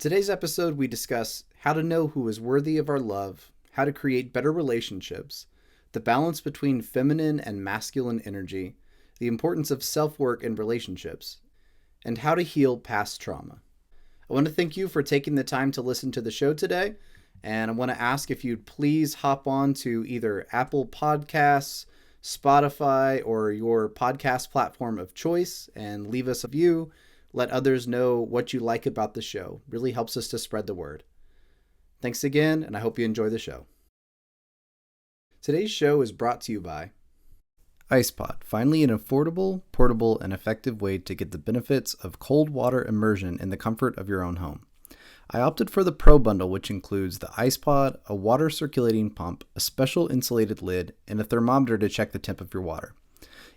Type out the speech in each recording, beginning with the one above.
Today's episode, we discuss how to know who is worthy of our love, how to create better relationships, the balance between feminine and masculine energy, the importance of self-work in relationships, and how to heal past trauma. I want to thank you for taking the time to listen to the show today, and I want to ask if you'd please hop on to either Apple Podcasts, Spotify, or your podcast platform of choice and leave us a review. Let others know what you like about the show. Really helps us to spread the word. Thanks again, and I hope you enjoy the show. Today's show is brought to you by IcePod. Finally, an affordable, portable, and effective way to get the benefits of cold water immersion in the comfort of your own home. I opted for the Pro Bundle, which includes the IcePod, a water circulating pump, a special insulated lid, and a thermometer to check the temp of your water.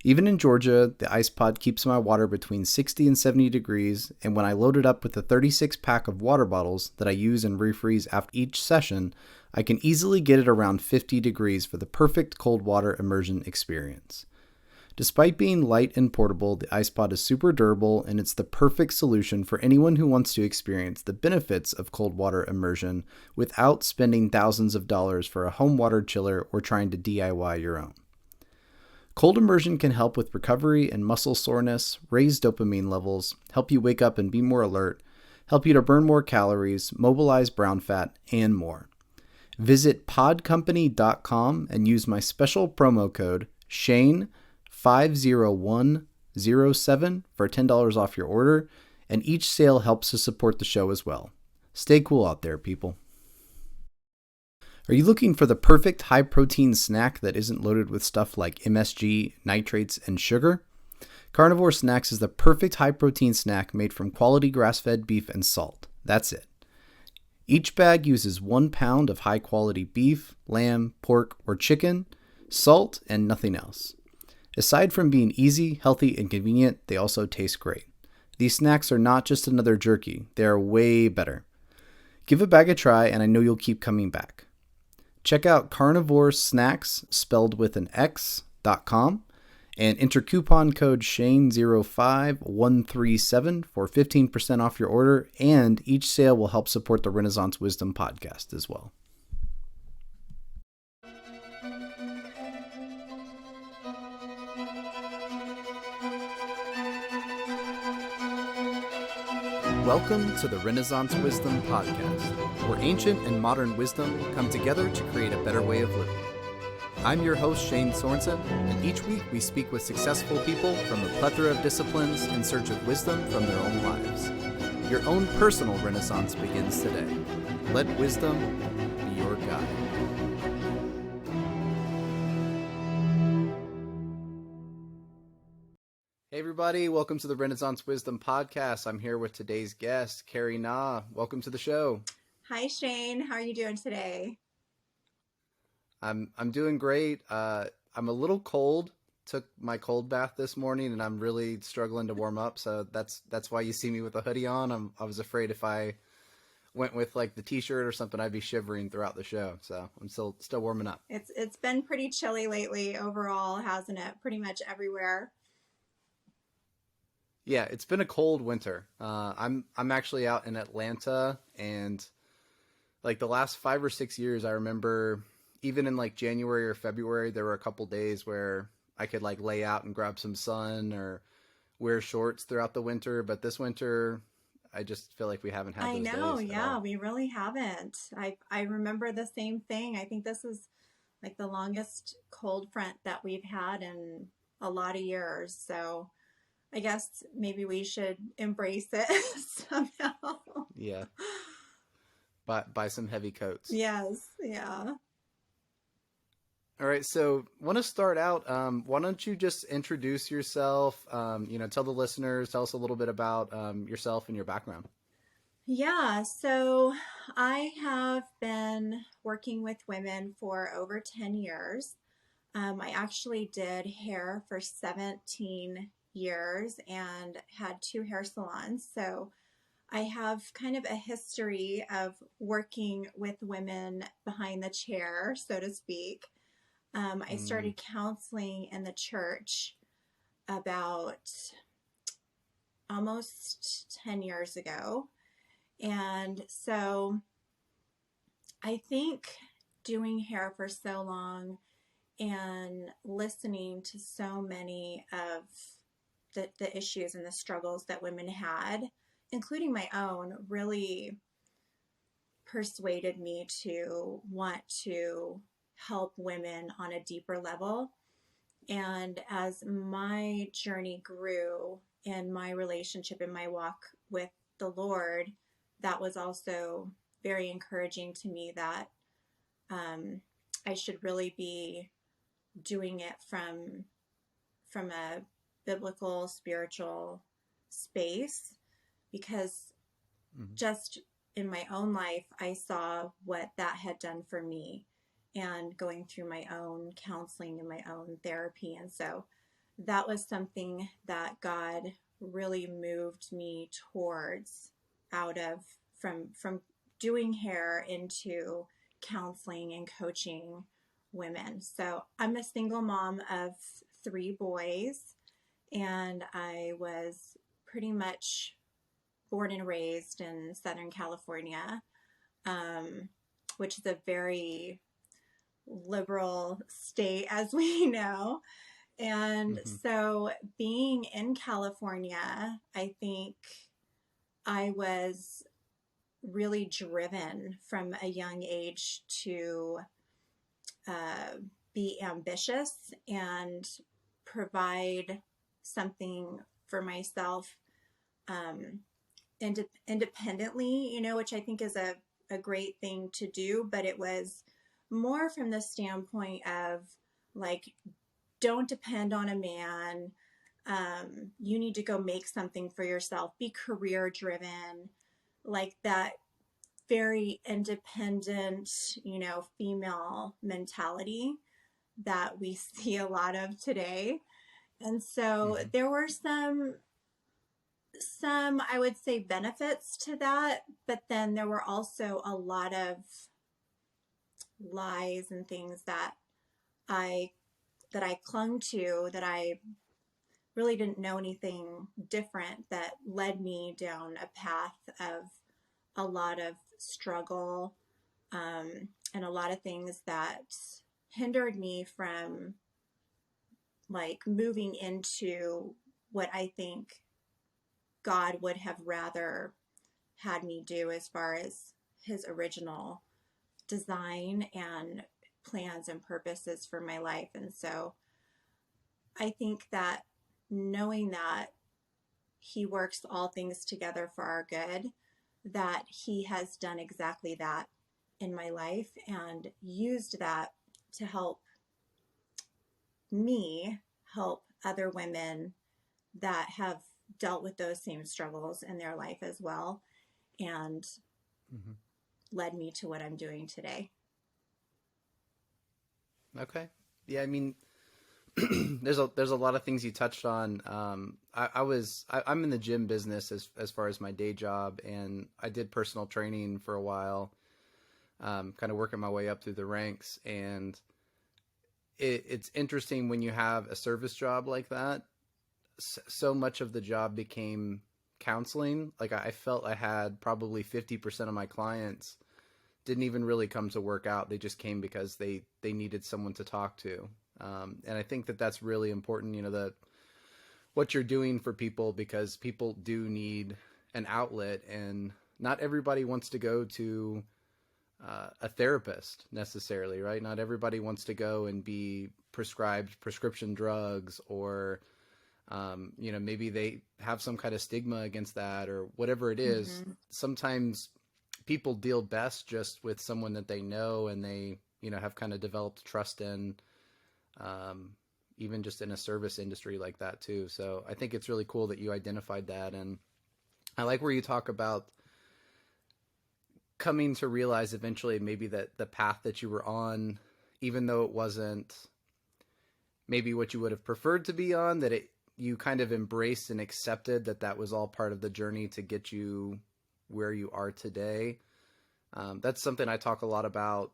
Even in Georgia, the IcePod keeps my water between 60 and 70 degrees, and when I load it up with the 36-pack of water bottles that I use and refreeze after each session, I can easily get it around 50 degrees for the perfect cold water immersion experience. Despite being light and portable, the IcePod is super durable, and it's the perfect solution for anyone who wants to experience the benefits of cold water immersion without spending thousands of dollars for a home water chiller or trying to DIY your own. Cold immersion can help with recovery and muscle soreness, raise dopamine levels, help you wake up and be more alert, help you to burn more calories, mobilize brown fat, and more. Visit podcompany.com and use my special promo code SHANE50107 for $10 off your order, and each sale helps to support the show as well. Stay cool out there, people. Are you looking for the perfect high-protein snack that isn't loaded with stuff like MSG, nitrates, and sugar? Carnivore Snacks is the perfect high-protein snack made from quality grass-fed beef and salt. That's it. Each bag uses 1 pound of high-quality beef, lamb, pork, or chicken, salt, and nothing else. Aside from being easy, healthy, and convenient, they also taste great. These snacks are not just another jerky. They are way better. Give a bag a try, and I know you'll keep coming back. Check out Carnivore Snacks, spelled with an X.com, and enter coupon code SHANE05137 for 15% off your order, and each sale will help support the Renaissance Wisdom podcast as well. Welcome to the Renaissance Wisdom podcast, where ancient and modern wisdom come together to create a better way of living. I'm your host, Shane Sorensen, and each week we speak with successful people from a plethora of disciplines in search of wisdom from their own lives. Your own personal Renaissance begins today. Let wisdom be your guide. Hey everybody, welcome to the Renaissance Wisdom podcast. I'm here with today's guest, Kari Nau. Welcome to the show. Hi Shane, how are you doing today? I'm doing great. I'm a little cold. Took my cold bath this morning and I'm really struggling to warm up, so that's why you see me with a hoodie on. I was afraid if I went with like the t-shirt or something I'd be shivering throughout the show. So I'm still warming up. It's been pretty chilly lately overall, hasn't it? Pretty much everywhere. Yeah, it's been a cold winter. I'm actually out in Atlanta, and like the last 5 or 6 years, I remember even in like January or February, there were a couple days where I could like lay out and grab some sun or wear shorts throughout the winter. But this winter, I just feel like we haven't had those days. I know, yeah, we really haven't. I remember the same thing. I think this is like the longest cold front that we've had in a lot of years. So I guess maybe we should embrace it somehow. Yeah. Buy some heavy coats. Yes, yeah. All right, so want to start out. Why don't you just introduce yourself? Tell the listeners, tell us a little bit about yourself and your background. Yeah, so I have been working with women for over 10 years. I actually did hair for 17 years and had 2 hair salons. So I have kind of a history of working with women behind the chair, so to speak. I started counseling in the church about almost 10 years ago. And so I think doing hair for so long and listening to so many of the issues and the struggles that women had, including my own, really persuaded me to want to help women on a deeper level. And as my journey grew in my relationship and my walk with the Lord, that was also very encouraging to me that I should really be doing it from a biblical, spiritual space, because Mm-hmm. just in my own life, I saw what that had done for me and going through my own counseling and my own therapy. And so that was something that God really moved me towards out of from doing hair into counseling and coaching women. So I'm a single mom of 3 boys, and I was pretty much born and raised in Southern California, um, which is a very liberal state, as we know. And Mm-hmm. so, being in California, I think I was really driven from a young age to uh, be ambitious and provide something for myself, um, independently, which I think is a great thing to do. But it was more from the standpoint of, like, don't depend on a man. You need to go make something for yourself, be career driven, like that very independent, female mentality that we see a lot of today. And so Mm-hmm. there were some I would say benefits to that, but then there were also a lot of lies and things I I clung to, that I really didn't know anything different, that led me down a path of a lot of struggle, and a lot of things that hindered me from, like, moving into what I think God would have rather had me do as far as his original design and plans and purposes for my life. And so I think that knowing that he works all things together for our good, that he has done exactly that in my life and used that to help me help other women that have dealt with those same struggles in their life as well, and Mm-hmm. led me to what I'm doing today. Okay. Yeah, I mean, there's a lot of things you touched on. I'm in the gym business as far as my day job, and I did personal training for a while, kind of working my way up through the ranks. And it's interesting when you have a service job like that. So much of the job became counseling. Like I felt I had probably 50% of my clients didn't even really come to work out. They just came because they needed someone to talk to. And I think that that's really important, that what you're doing for people, because people do need an outlet, and not everybody wants to go to a therapist necessarily, right? Not everybody wants to go and be prescribed prescription drugs, or maybe they have some kind of stigma against that, or whatever it is. Mm-hmm. Sometimes people deal best just with someone that they know and they, have kind of developed trust in, um, even just in a service industry like that too. So I think it's really cool that you identified that. And I like where you talk about coming to realize eventually maybe that the path that you were on, even though it wasn't maybe what you would have preferred to be on, that you kind of embraced and accepted that that was all part of the journey to get you where you are today. That's something I talk a lot about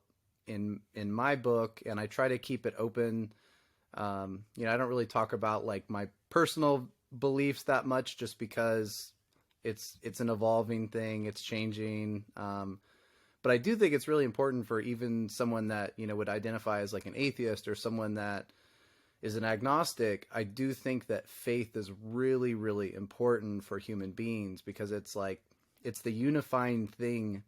in my book, and I try to keep it open. I don't really talk about like my personal beliefs that much, just because it's an evolving thing. It's changing. But I do think it's really important for even someone that, would identify as like an atheist or someone that is an agnostic. I do think that faith is really, really important for human beings, because it's the unifying thing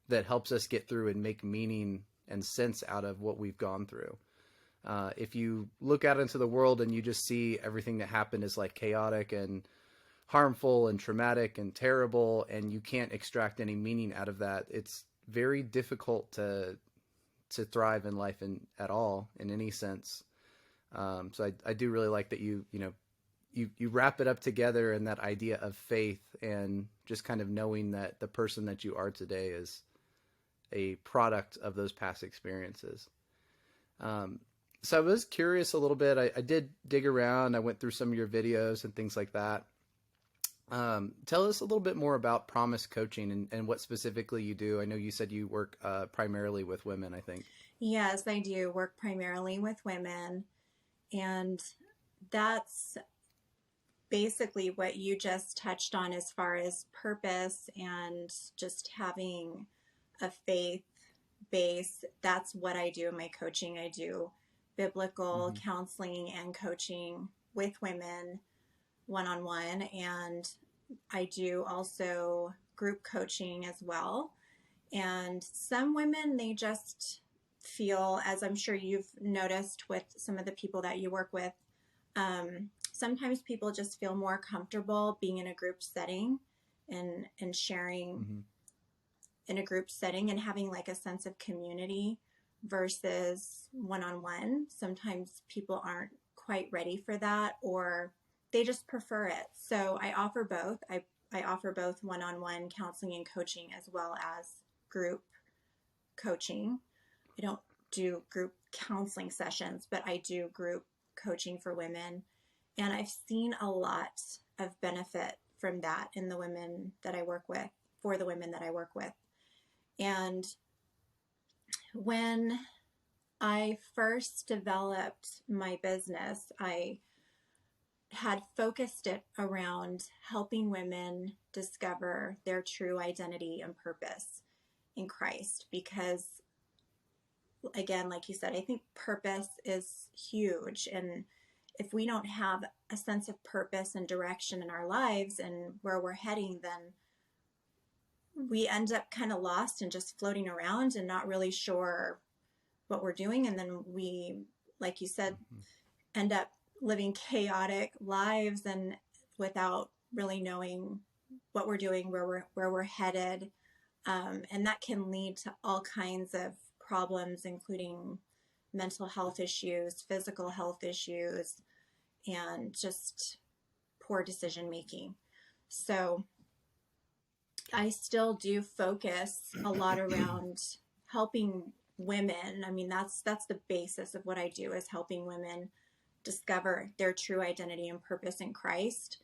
that helps us get through and make meaning and sense out of what we've gone through. If you look out into the world and you just see everything that happened is like chaotic and harmful and traumatic and terrible, and you can't extract any meaning out of that, it's very difficult to thrive in life at all in any sense. So I do really like that you wrap it up together in that idea of faith, and just kind of knowing that the person that you are today is a product of those past experiences. So I was curious a little bit. I did dig around. I went through some of your videos and things like that. Tell us a little bit more about Promise Coaching and what specifically you do. I know you said you work primarily with women, I think. Yes, I do work primarily with women. And that's basically what you just touched on as far as purpose and just having a faith base. That's what I do in my coaching. I do biblical counseling and coaching with women one-on-one, and I do also group coaching as well. And some women, they just feel, as I'm sure you've noticed with some of the people that you work with, sometimes people just feel more comfortable being in a group setting and sharing in a group setting and having like a sense of community versus one-on-one. Sometimes people aren't quite ready for that, or they just prefer it. So I offer both. I offer both one-on-one counseling and coaching as well as group coaching. I don't do group counseling sessions, but I do group coaching for women. And I've seen a lot of benefit from that in the women that I work with, for the women that I work with. And when I first developed my business, I had focused it around helping women discover their true identity and purpose in Christ, because again, like you said, I think purpose is huge. And if we don't have a sense of purpose and direction in our lives and where we're heading, then we end up kind of lost and just floating around and not really sure what we're doing. And then we, like you said, end up living chaotic lives and without really knowing what we're doing, where we're headed. And that can lead to all kinds of problems, including mental health issues, physical health issues, and just poor decision making. So I still do focus a lot around helping women. I mean, that's the basis of what I do, is helping women discover their true identity and purpose in Christ.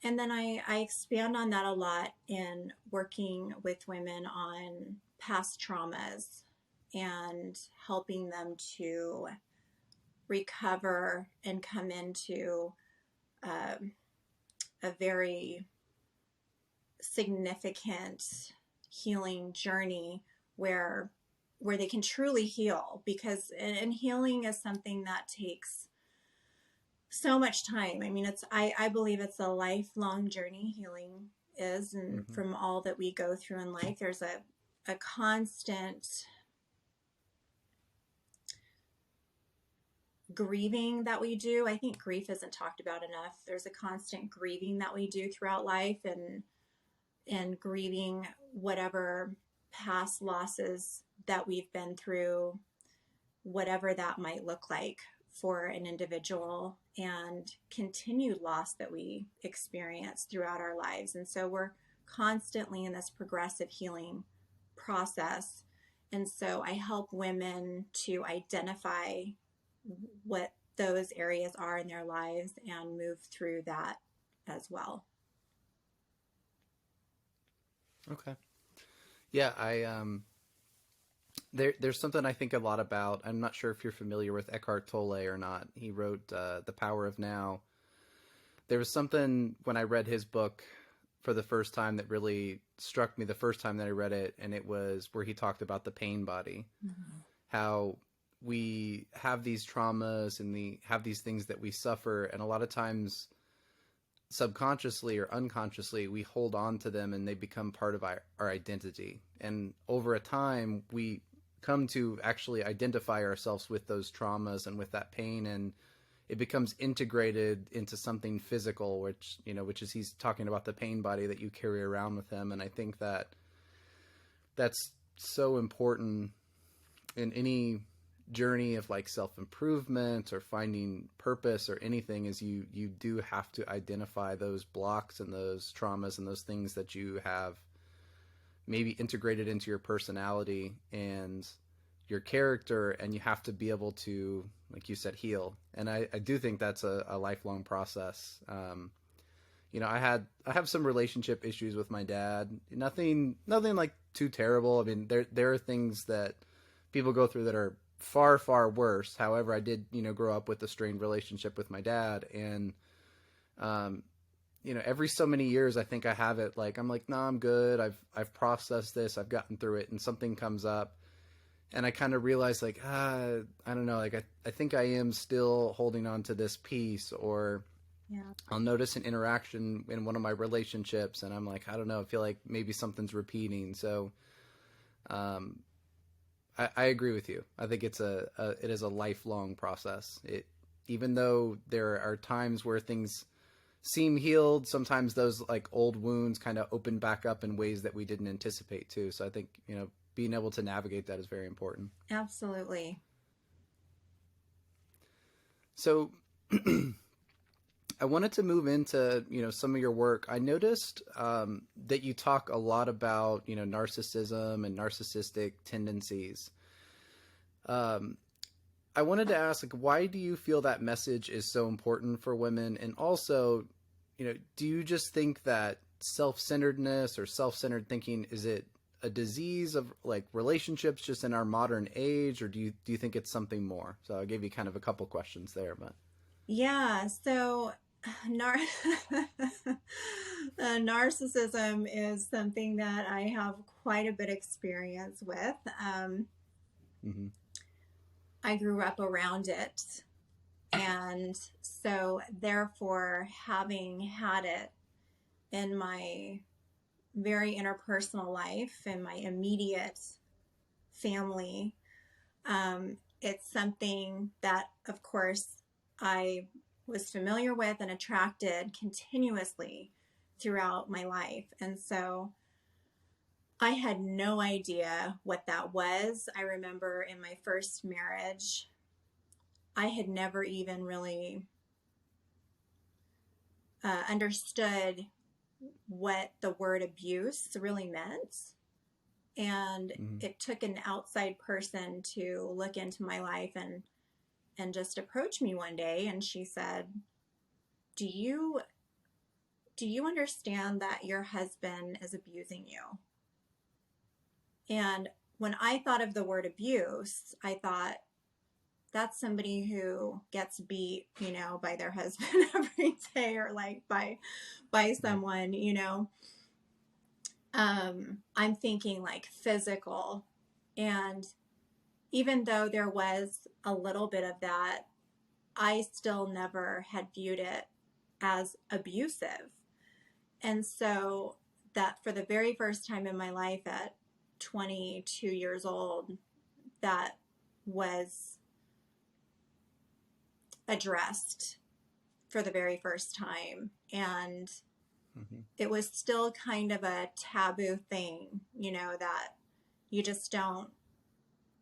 And then I expand on that a lot in working with women on past traumas and helping them to recover and come into a very significant healing journey where they can truly heal. Because and healing is something that takes so much time. I mean, I believe it's a lifelong journey, healing is, and from all that we go through in life, there's a constant grieving that we do. I think grief isn't talked about enough. There's a constant grieving that we do throughout life, and grieving whatever past losses that we've been through, whatever that might look like for an individual, and continued loss that we experience throughout our lives. And so we're constantly in this progressive healing process. And so I help women to identify what those areas are in their lives and move through that as well. Okay. Yeah, there's something I think a lot about. I'm not sure if you're familiar with Eckhart Tolle or not. He wrote The Power of Now. There was something when I read his book for the first time that really struck me the first time that I read it, and it was where he talked about the pain body, how we have these traumas and have these things that we suffer, and a lot of times subconsciously or unconsciously we hold on to them and they become part of our identity. And over a time we come to actually identify ourselves with those traumas and with that pain, and it becomes integrated into something physical, which is he's talking about the pain body that you carry around with him. And I think that that's so important in any journey of like self-improvement or finding purpose or anything, is you do have to identify those blocks and those traumas and those things that you have maybe integrated into your personality and your character, and you have to be able to, like you said, heal. And I do think that's a lifelong process. I have some relationship issues with my dad. Nothing like too terrible. I mean, there are things that people go through that are far, far worse. However, I did, grow up with a strained relationship with my dad. And, every so many years, I think I have it like, I'm like, no, I'm good. I've processed this. I've gotten through it. And something comes up and I kind of realize like, I don't know, like I think I am still holding on to this piece, or I'll notice an interaction in one of my relationships and I'm like, I don't know, I feel like maybe something's repeating. So, I agree with you. I think it is a lifelong process. Even though there are times where things seem healed, sometimes those like old wounds kind of open back up in ways that we didn't anticipate too. So I think, being able to navigate that is very important. Absolutely. So I wanted to move into, some of your work. I noticed that you talk a lot about, narcissism and narcissistic tendencies. I wanted to ask, like, why do you feel that message is so important for women? And also, do you just think that self-centeredness or self-centered thinking, is it a disease of like relationships just in our modern age, or do you think it's something more? So I gave you kind of a couple questions there, but Yeah, so narcissism is something that I have quite a bit of experience with. I grew up around it, and so therefore, having had it in my very interpersonal life and my immediate family, it's something that, of course, I was familiar with and attracted continuously throughout my life. And so I had no idea what that was. I remember in my first marriage, I had never even really understood what the word abuse really meant. And it took an outside person to look into my life and just approach me one day. And she said, do you understand that your husband is abusing you? And when I thought of the word abuse, I thought, that's somebody who gets beat, by their husband every day, or like by someone, I'm thinking like physical. And even though there was a little bit of that, I still never had viewed it as abusive. And so that for the very first time in my life at 22 years old, that was addressed for the very first time. And it was still kind of a taboo thing, that you just don't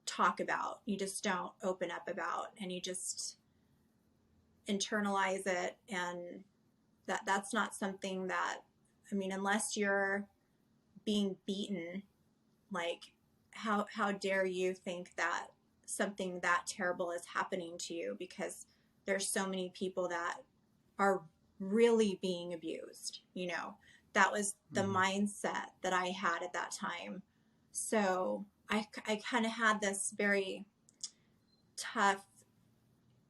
talk about, you just don't open up about, and you just internalize it. And that's not something that, unless you're being beaten, like how dare you think that something that terrible is happening to you, because there's so many people that are really being abused. That was the mindset that I had at that time. So I kind of had this very tough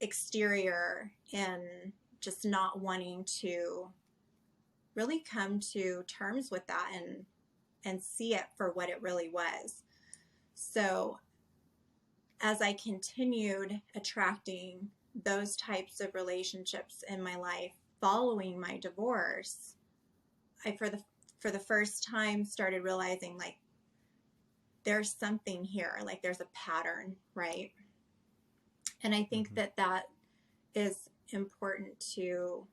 exterior in just not wanting to really come to terms with that and see it for what it really was. So as I continued attracting those types of relationships in my life following my divorce, I for the first time started realizing like there's something here, like there's a pattern, right? And I think that is important to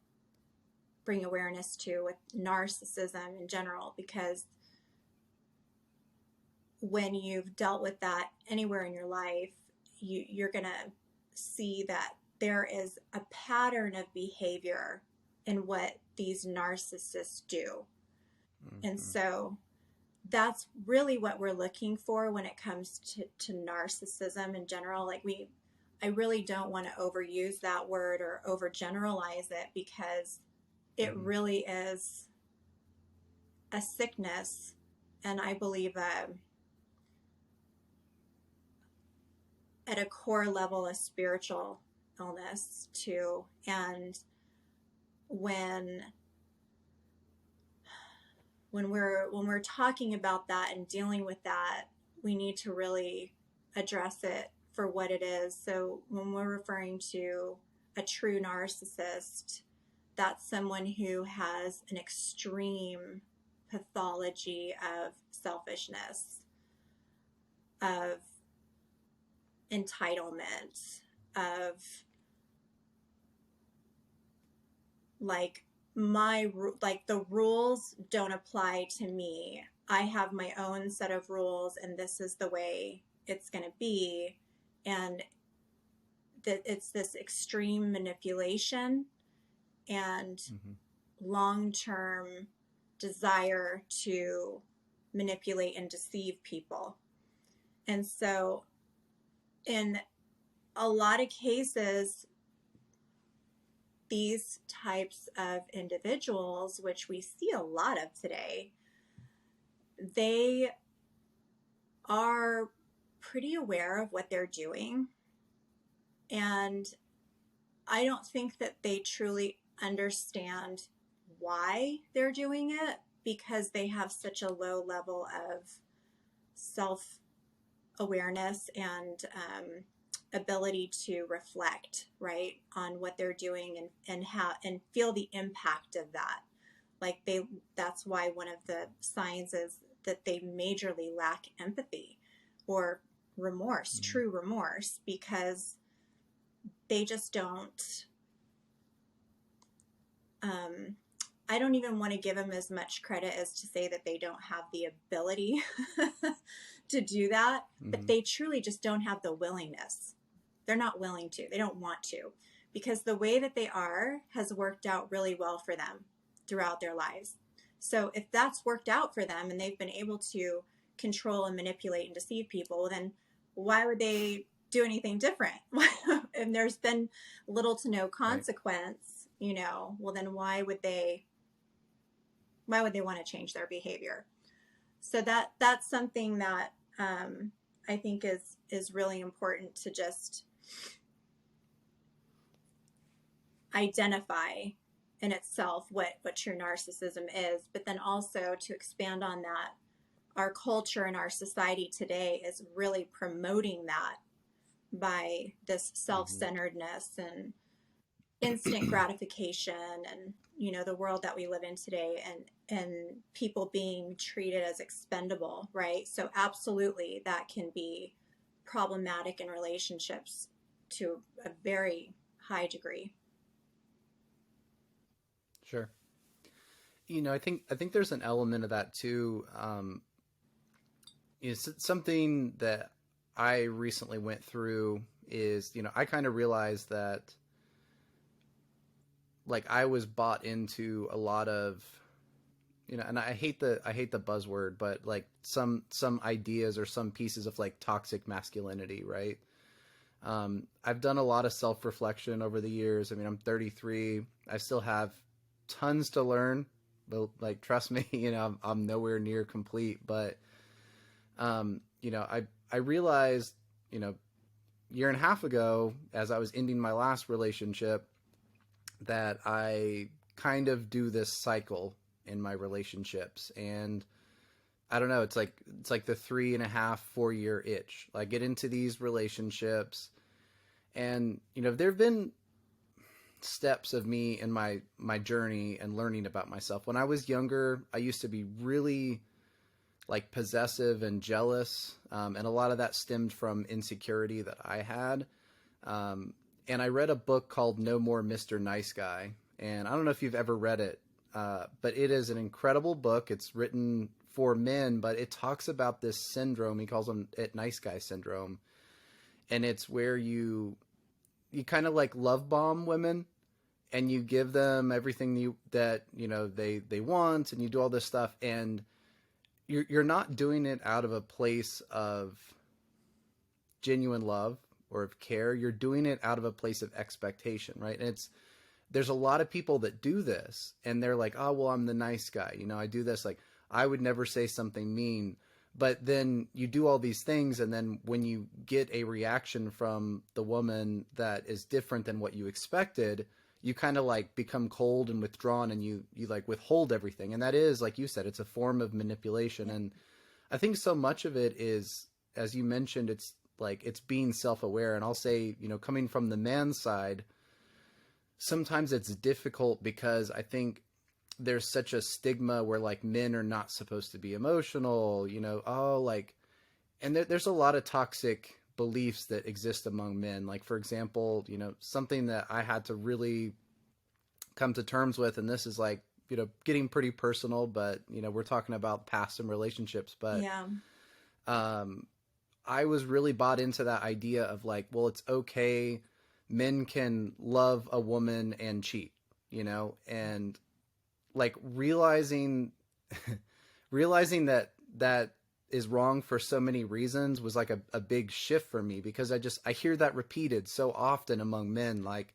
bring awareness to with narcissism in general, because when you've dealt with that anywhere in your life, you're going to see that there is a pattern of behavior in what these narcissists do. And so that's really what we're looking for when it comes to narcissism in general. Like I really don't want to overuse that word or overgeneralize it, because it really is a sickness, and I believe at a core level a spiritual illness too. And when we're talking about that and dealing with that, we need to really address it for what it is. So when we're referring to a true narcissist, that's someone who has an extreme pathology of selfishness, of entitlement, of like the rules don't apply to me. I have my own set of rules and this is the way it's going to be. And that it's this extreme manipulation and long-term desire to manipulate and deceive people. And so in a lot of cases, these types of individuals, which we see a lot of today, they are pretty aware of what they're doing. And I don't think that they truly understand why they're doing it, because they have such a low level of self-awareness and ability to reflect, right, on what they're doing and how and feel the impact of that. Like that's why one of the signs is that they majorly lack empathy or remorse, true remorse, because they just don't. I don't even want to give them as much credit as to say that they don't have the ability to do that, but they truly just don't have the willingness. They're not willing to. They don't want to, because the way that they are has worked out really well for them throughout their lives. So if that's worked out for them and they've been able to control and manipulate and deceive people, then why would they do anything different? And there's been little to no consequence, well, then why would they want to change their behavior? So that's something that I think is really important to just identify in itself what true narcissism is, but then also to expand on that. Our culture and our society today is really promoting that by this self-centeredness and instant gratification and, the world that we live in today, and people being treated as expendable, right? So absolutely that can be problematic in relationships to a very high degree. Sure. I think there's an element of that too. Something that I recently went through is, I kind of realized that, like, I was bought into a lot of, and I hate the buzzword, but like some ideas or some pieces of like toxic masculinity, right? I've done a lot of self-reflection over the years. I mean, I'm 33. I still have tons to learn, but like, trust me, I'm nowhere near complete, but, I realized, year and a half ago, as I was ending my last relationship, that I kind of do this cycle in my relationships. And I don't know, it's like the 3.5, 4 year itch. Like, get into these relationships, and there have been steps of me in my journey and learning about myself. When I was younger, I used to be really like possessive and jealous, and a lot of that stemmed from insecurity that I had. And I read a book called No More Mr. Nice Guy, and I don't know if you've ever read it, but it is an incredible book. It's written for men, but it talks about this syndrome. He calls it nice guy syndrome, and it's where you kind of like love bomb women, and you give them everything that they want, and you do all this stuff, and you're not doing it out of a place of genuine love or of care. You're doing it out of a place of expectation, right? And there's a lot of people that do this, and they're like, oh, well, I'm the nice guy. I do this. Like, I would never say something mean. But then you do all these things, and then when you get a reaction from the woman that is different than what you expected, you kind of like become cold and withdrawn, and you like withhold everything. And that is, like you said, it's a form of manipulation. And I think so much of it is, as you mentioned, it's like, it's being self-aware. And I'll say, coming from the man's side, sometimes it's difficult because I think there's such a stigma where like men are not supposed to be emotional, and there's a lot of toxic beliefs that exist among men. Like, for example, something that I had to really come to terms with, and this is like, getting pretty personal, but we're talking about past and relationships, but Yeah. I was really bought into that idea of like, well, it's okay. Men can love a woman and cheat, and like realizing that is wrong for so many reasons was like a big shift for me, because I hear that repeated so often among men. Like,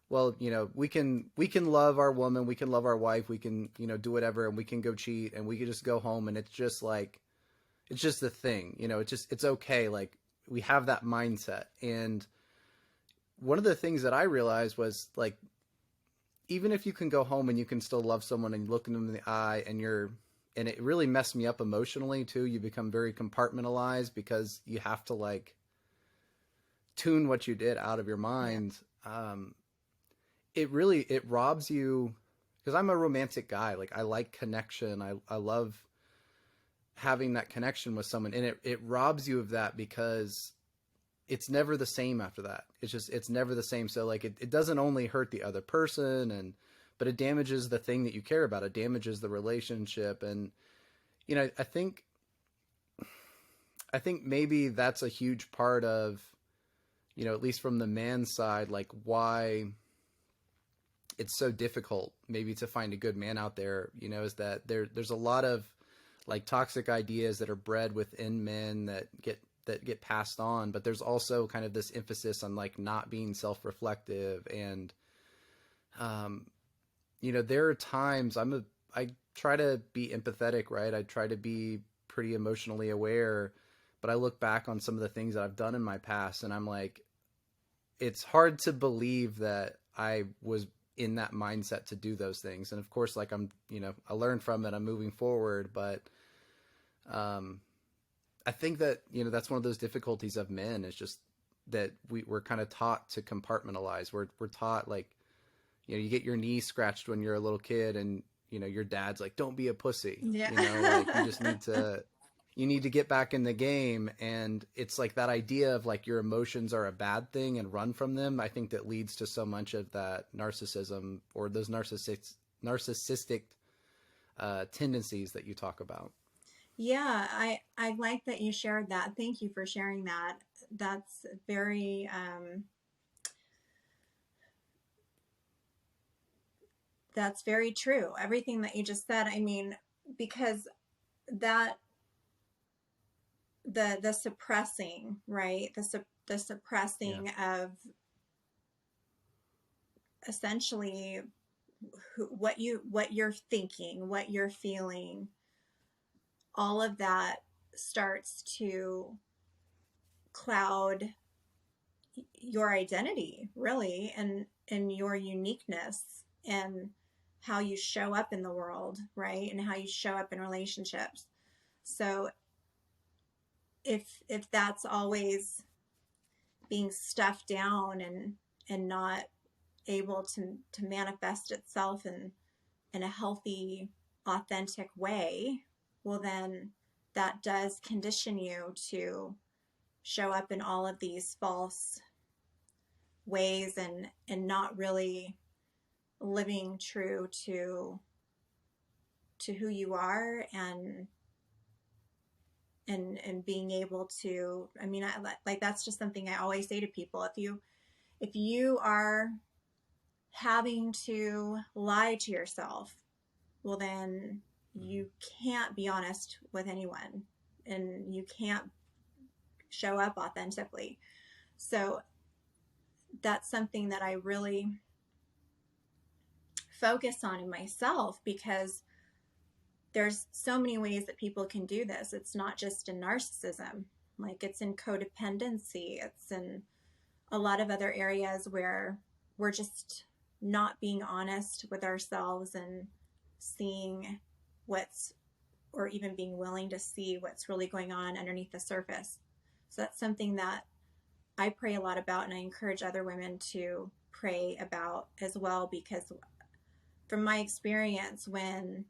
well, we can love our woman, we can love our wife, we can, do whatever, and we can go cheat, and we can just go home, and it's just like, it's just the thing, it's okay. Like, we have that mindset. And one of the things that I realized was like, even if you can go home and you can still love someone and look them in the eye, and it really messed me up emotionally too. You become very compartmentalized because you have to like tune what you did out of your mind. Yeah. It robs you, because I'm a romantic guy. Like, I like connection. I love having that connection with someone, and it robs you of that, because it's never the same after that. It's never the same. So like, it doesn't only hurt the other person, but it damages the thing that you care about. It damages the relationship. And, I think maybe that's a huge part of, at least from the man's side, like why it's so difficult maybe to find a good man out there, is that there's a lot of like toxic ideas that are bred within men that get passed on, but there's also kind of this emphasis on like not being self-reflective. And there are times I try to be empathetic, right? I try to be pretty emotionally aware, but I look back on some of the things that I've done in my past, and I'm like, it's hard to believe that I was in that mindset to do those things. And of course, like, I learned from it, I'm moving forward, but I think that, that's one of those difficulties of men, is just that we're kind of taught to compartmentalize. We're taught like, you get your knee scratched when you're a little kid, and, your dad's like, don't be a pussy. Yeah. Like, you need to get back in the game. And it's like that idea of like your emotions are a bad thing and run from them. I think that leads to so much of that narcissism, or those narcissistic tendencies that you talk about. Yeah, I like that you shared that. Thank you for sharing that. That's very true. Everything that you just said. I mean, because that the suppressing, right? The suppressing of essentially what you're thinking, what you're feeling, all of that starts to cloud your identity, really, and your uniqueness. And how you show up in the world, right? And how you show up in relationships. So if that's always being stuffed down and not able to manifest itself in a healthy, authentic way, well, then that does condition you to show up in all of these false ways and not really living true to who you are and being able to, I mean, like that's just something I always say to people. If you are having to lie to yourself, well, then you can't be honest with anyone and you can't show up authentically. So that's something that I really focus on in myself, because there's so many ways that people can do this. It's not just in narcissism, like it's in codependency, it's in a lot of other areas where we're just not being honest with ourselves and seeing what's, or even being willing to see what's really going on underneath the surface. So that's something that I pray a lot about, and I encourage other women to pray about as well, because from my experience, when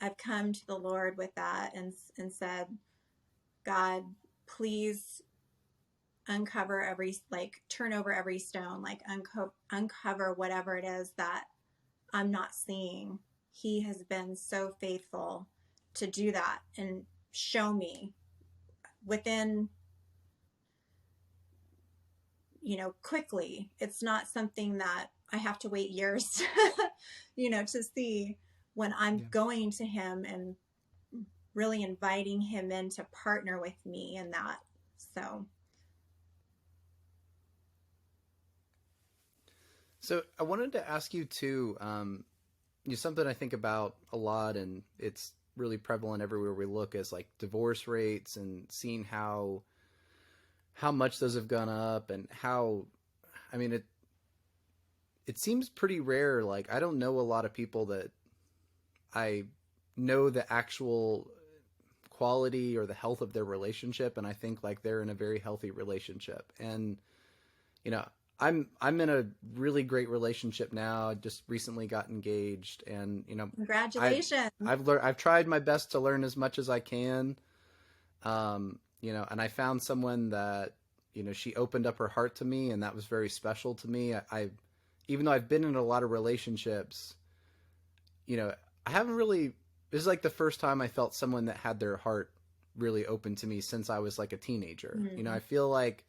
I've come to the Lord with that and said, God, please uncover every, like, turn over every stone, like uncover whatever it is that I'm not seeing. He has been so faithful to do that and show me within, quickly. It's not something that I have to wait years, to see, when I'm going to him and really inviting him in to partner with me in that. So I wanted to ask you too, something I think about a lot, and it's really prevalent everywhere we look, is like divorce rates and seeing how much those have gone up, and how, I mean, it seems pretty rare. Like, I don't know a lot of people that I know the actual quality or the health of their relationship, and I think like they're in a very healthy relationship. And I'm in a really great relationship now. I just recently got engaged, and Congratulations. I've tried my best to learn as much as I can. And I found someone that, she opened up her heart to me, and that was very special to me. I even though I've been in a lot of relationships, I haven't really, this is like the first time I felt someone that had their heart really open to me since I was like a teenager. Mm-hmm. I feel like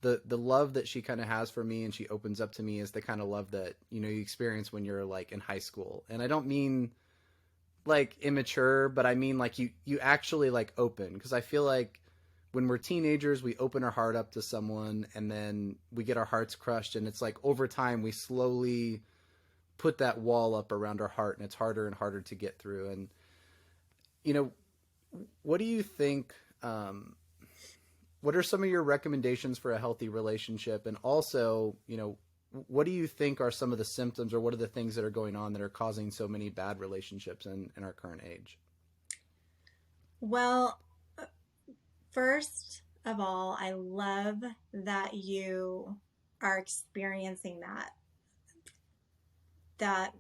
the love that she kind of has for me and she opens up to me is the kind of love that, you experience when you're like in high school. And I don't mean like immature, but I mean like you actually like open, because I feel like when we're teenagers, we open our heart up to someone and then we get our hearts crushed. And it's like over time, we slowly put that wall up around our heart, and it's harder and harder to get through. And, what do you think, what are some of your recommendations for a healthy relationship? And also, what do you think are some of the symptoms, or what are the things that are going on that are causing so many bad relationships in our current age? Well, first of all, I love that you are experiencing that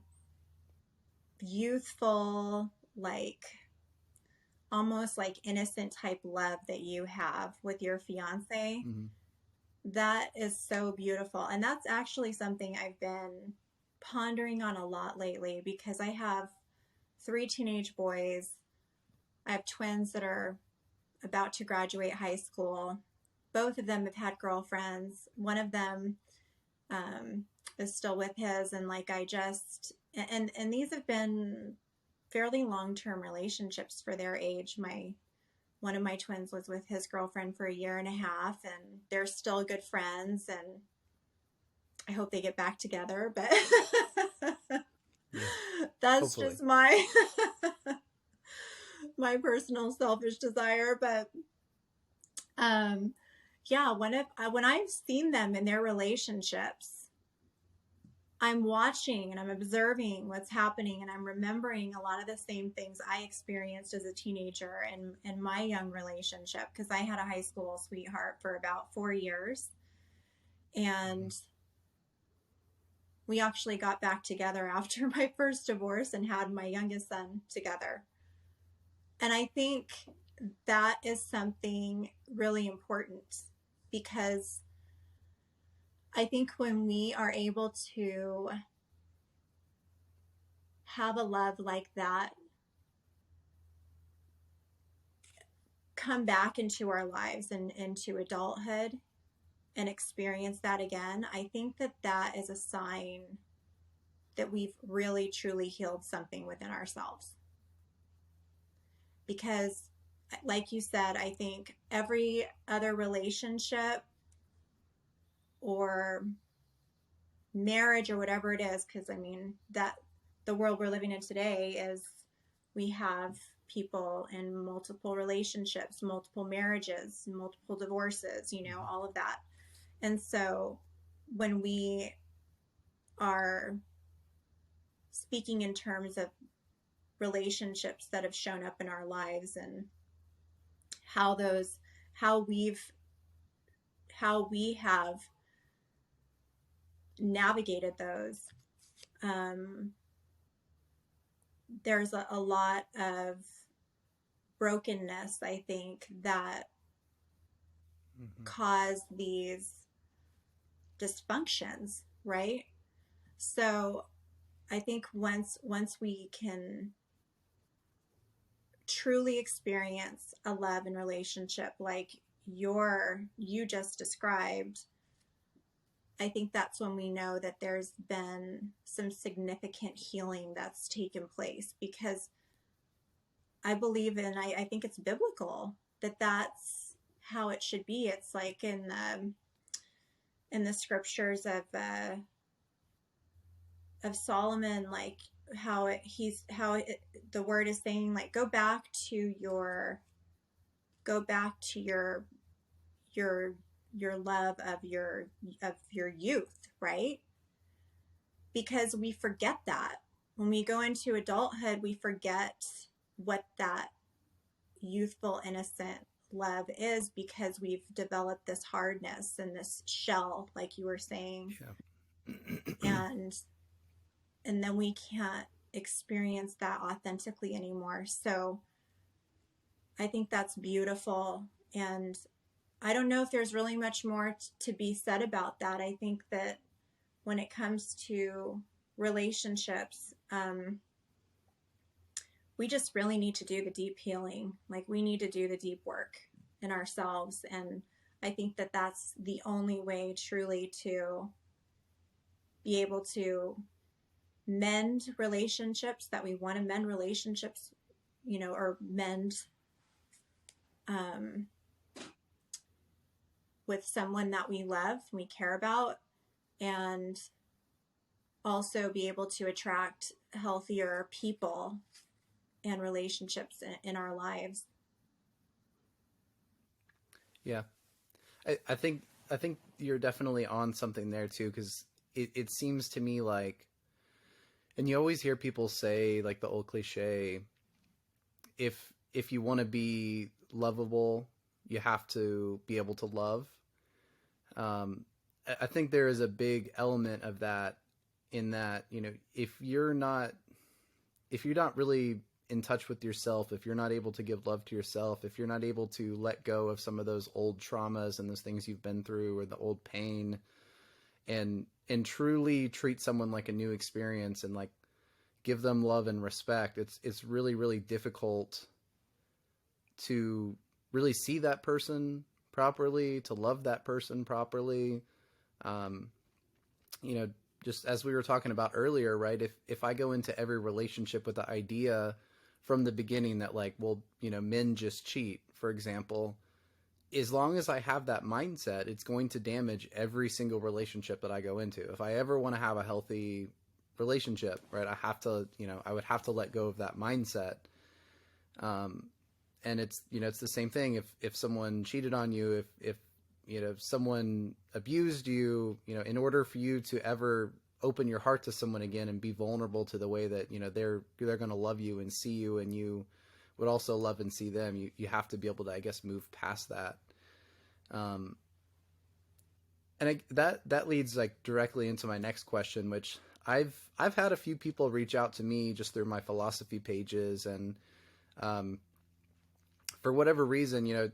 youthful, like almost like innocent type love that you have with your fiance. Mm-hmm. That is so beautiful. And that's actually something I've been pondering on a lot lately, because I have 3 teenage boys. I have twins that are about to graduate high school. Both of them have had girlfriends. One of them is still with his, and like and these have been fairly long-term relationships for their age. One of my twins was with his girlfriend for 1.5 years, and they're still good friends, and I hope they get back together, but that's hopefully just my personal selfish desire. But yeah, when I've seen them in their relationships, I'm watching and I'm observing what's happening, and I'm remembering a lot of the same things I experienced as a teenager in my young relationship, because I had a high school sweetheart for about 4 years, and we actually got back together after my first divorce and had my youngest son together. And I think that is something really important, because I think when we are able to have a love like that come back into our lives and into adulthood and experience that again, I think that that is a sign that we've really truly healed something within ourselves. Because, like you said, I think every other relationship or marriage or whatever it is, because I mean, that the world we're living in today is, we have people in multiple relationships, multiple marriages, multiple divorces, all of that. And so when we are speaking in terms of relationships that have shown up in our lives, and how those, how we've, how we have navigated those, there's a lot of brokenness, I think, that cause these dysfunctions, right? So I think once we can truly experience a love and relationship like you just described, I think that's when we know that there's been some significant healing that's taken place, because I believe in, I think it's biblical that that's how it should be. It's like in the scriptures of Solomon, like how the word is saying, like, go back to your love of your youth, right? Because we forget that when we go into adulthood, we forget what that youthful, innocent love is, because we've developed this hardness and this shell, like you were saying. Yeah. And then we can't experience that authentically anymore. So I think that's beautiful. And I don't know if there's really much more to be said about that. I think that when it comes to relationships, we just really need to do the deep healing. Like, we need to do the deep work in ourselves. And I think that that's the only way truly to be able to mend relationships that we want to mend, relationships, or mend with someone that we love, we care about, and also be able to attract healthier people and relationships in our lives. Yeah. I think you're definitely on something there too, because it seems to me like, and you always hear people say, like, the old cliche, if you want to be lovable, you have to be able to love. I think there is a big element of that, in that, if you're not really in touch with yourself, if you're not able to give love to yourself, if you're not able to let go of some of those old traumas and those things you've been through, or the old pain, and truly treat someone like a new experience, and, like, give them love and respect, it's really, really difficult to really see that person properly, to love that person properly. Um, just as we were talking about earlier, right? If I go into every relationship with the idea from the beginning that, like, well, men just cheat, for example, as long as I have that mindset, it's going to damage every single relationship that I go into. If I ever want to have a healthy relationship, right, I would have to let go of that mindset. And it's the same thing. If someone cheated on you, if someone abused you, in order for you to ever open your heart to someone again and be vulnerable to the way that, they're going to love you and see you, and you would also love and see them. You have to be able to, I guess, move past that. And that leads like directly into my next question, which I've had a few people reach out to me just through my philosophy pages, and for whatever reason,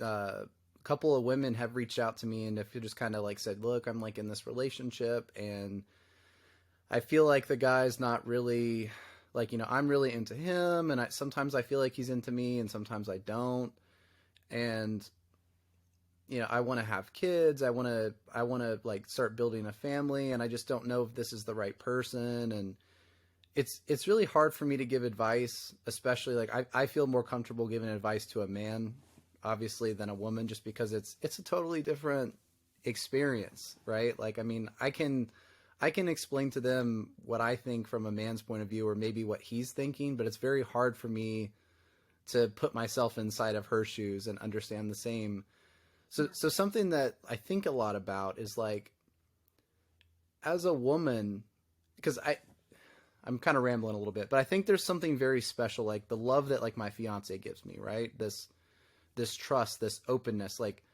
a couple of women have reached out to me, and if you just kind of like said, look, I'm like in this relationship, and I feel like the guy's not really like, I'm really into him, and sometimes I feel like he's into me, and sometimes I don't, and I want to have kids. I want to like start building a family, and I just don't know if this is the right person. And it's really hard for me to give advice, especially like I feel more comfortable giving advice to a man, obviously, than a woman, just because it's a totally different experience, right? Like, I mean, I can explain to them what I think from a man's point of view, or maybe what he's thinking, but it's very hard for me to put myself inside of her shoes and understand the same. So something that I think a lot about is like, as a woman, because I'm kind of rambling a little bit, but I think there's something very special, like the love that like my fiance gives me, right? This trust, this openness, like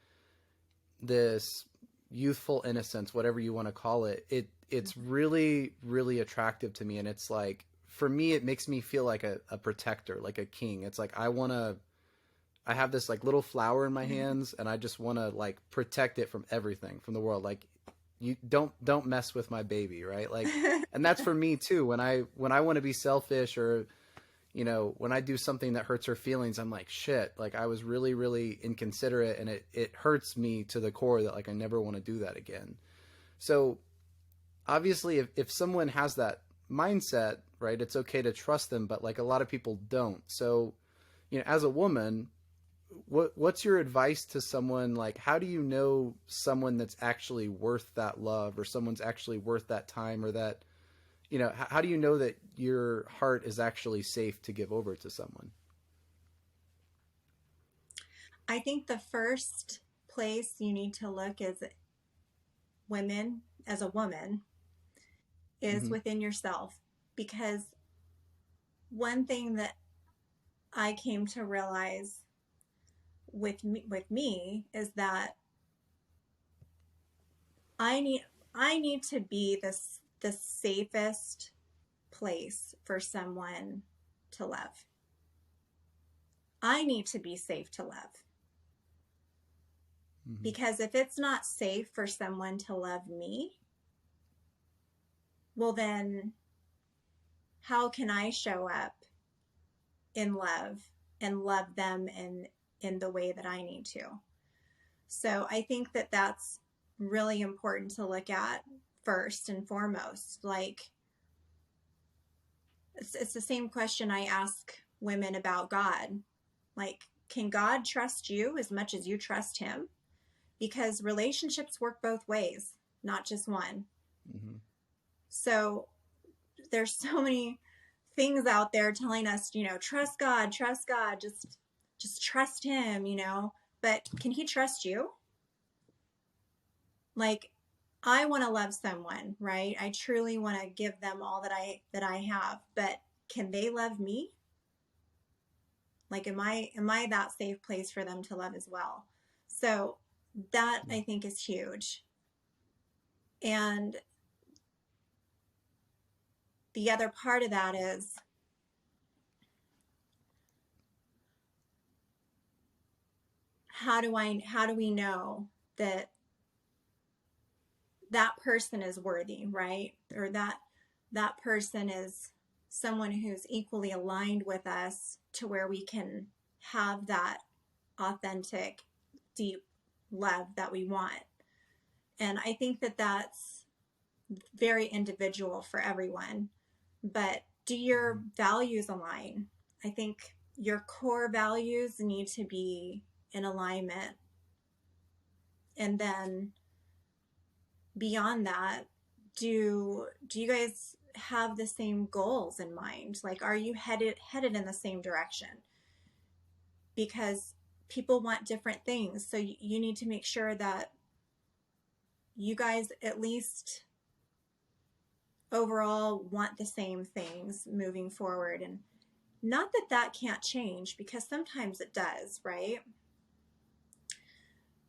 this youthful innocence, whatever you want to call it. It's really, really attractive to me. And it's like, for me, it makes me feel like a protector, like a king. It's like, I have this like little flower in my hands, and I just want to like protect it from everything, from the world. Like, you don't mess with my baby, right? Like, and that's for me too. When I want to be selfish, or, when I do something that hurts her feelings, I'm like, shit, like I was really, really inconsiderate, and it hurts me to the core that like I never want to do that again. So obviously if someone has that mindset, right, it's okay to trust them, but like a lot of people don't. So, as a woman, what's your advice to someone? Like, how do you know someone that's actually worth that love, or someone's actually worth that time, or that, how do you know that your heart is actually safe to give over to someone? I think the first place you need to look as women, as a woman, is Mm-hmm. within yourself. Because one thing that I came to realize with me is that I need I need to be the safest place for someone to love. I need to be safe to love. Mm-hmm. Because if it's not safe for someone to love me, well, then how can I show up in love and love them in the way that I need to? So I think that that's really important to look at first and foremost. Like, it's the same question I ask women about God. Like, can God trust you as much as you trust him? Because relationships work both ways, not just one. Mm-hmm. So there's so many things out there telling us, trust God, just trust him, but can he trust you? Like, I want to love someone, right? I truly want to give them all that I have, but can they love me? Like, am I that safe place for them to love as well? So that, I think, is huge. And the other part of that is, how do we know that that person is worthy, right? Or that person is someone who's equally aligned with us, to where we can have that authentic, deep love that we want. And I think that that's very individual for everyone. But do your values align? I think your core values need to be in alignment. And then beyond that, do you guys have the same goals in mind? Like, are you headed in the same direction? Because people want different things, so you need to make sure that you guys at least overall want the same things moving forward. And not that that can't change, because sometimes it does, right?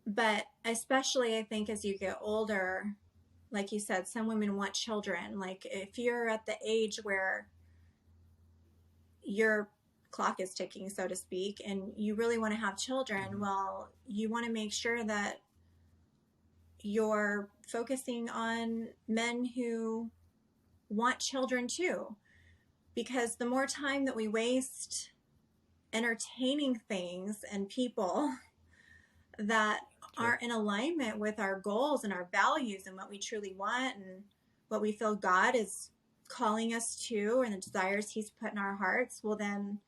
But especially, I think, as you get older, like you said, some women want children. Like if you're at the age where your clock is ticking, so to speak, and you really want to have children, well, you want to make sure that you're focusing on men who want children too. Because the more time that we waste entertaining things and people that aren't in alignment with our goals and our values and what we truly want and what we feel God is calling us to and the desires He's put in our hearts, well, then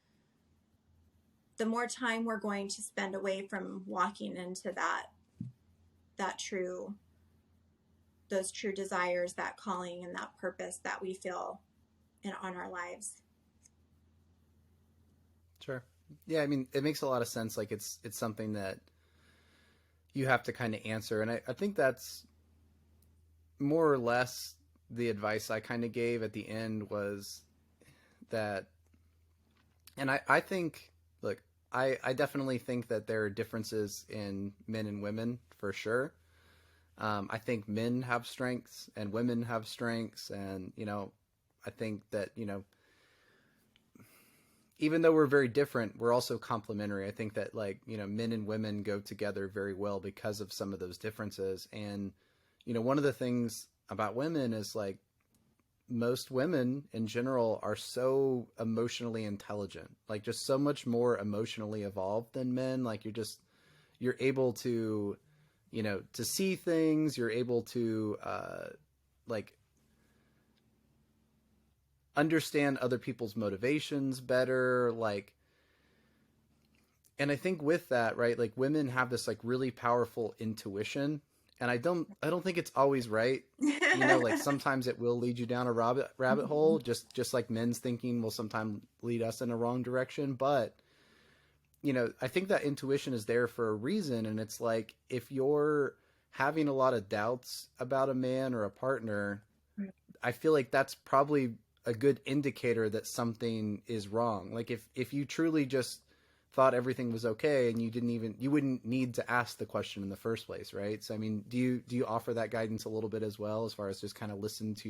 the more time we're going to spend away from walking into that true, those true desires, that calling and that purpose that we feel on our lives. Sure. Yeah, I mean, it makes a lot of sense. Like it's something that you have to kind of answer. And I think that's more or less the advice I kind of gave at the end was that, and I think, look, I definitely think that there are differences in men and women for sure. I think men have strengths and women have strengths. And, I think that, even though we're very different, we're also complementary. I think that men and women go together very well because of some of those differences. And, one of the things about women is like most women in general are so emotionally intelligent, like just so much more emotionally evolved than men. Like you're able to, to see things, you're able to, understand other people's motivations better, and I think with that, right, like women have this like really powerful intuition, and I don't think it's always right. Like sometimes it will lead you down a rabbit hole, just like men's thinking will sometimes lead us in a wrong direction. But I think that intuition is there for a reason, and it's like if you're having a lot of doubts about a man or a partner, I feel like that's probably a good indicator that something is wrong. Like if you truly just thought everything was okay and you wouldn't need to ask the question in the first place, right? So I mean, do you offer that guidance a little bit as well, as far as just kind of listen to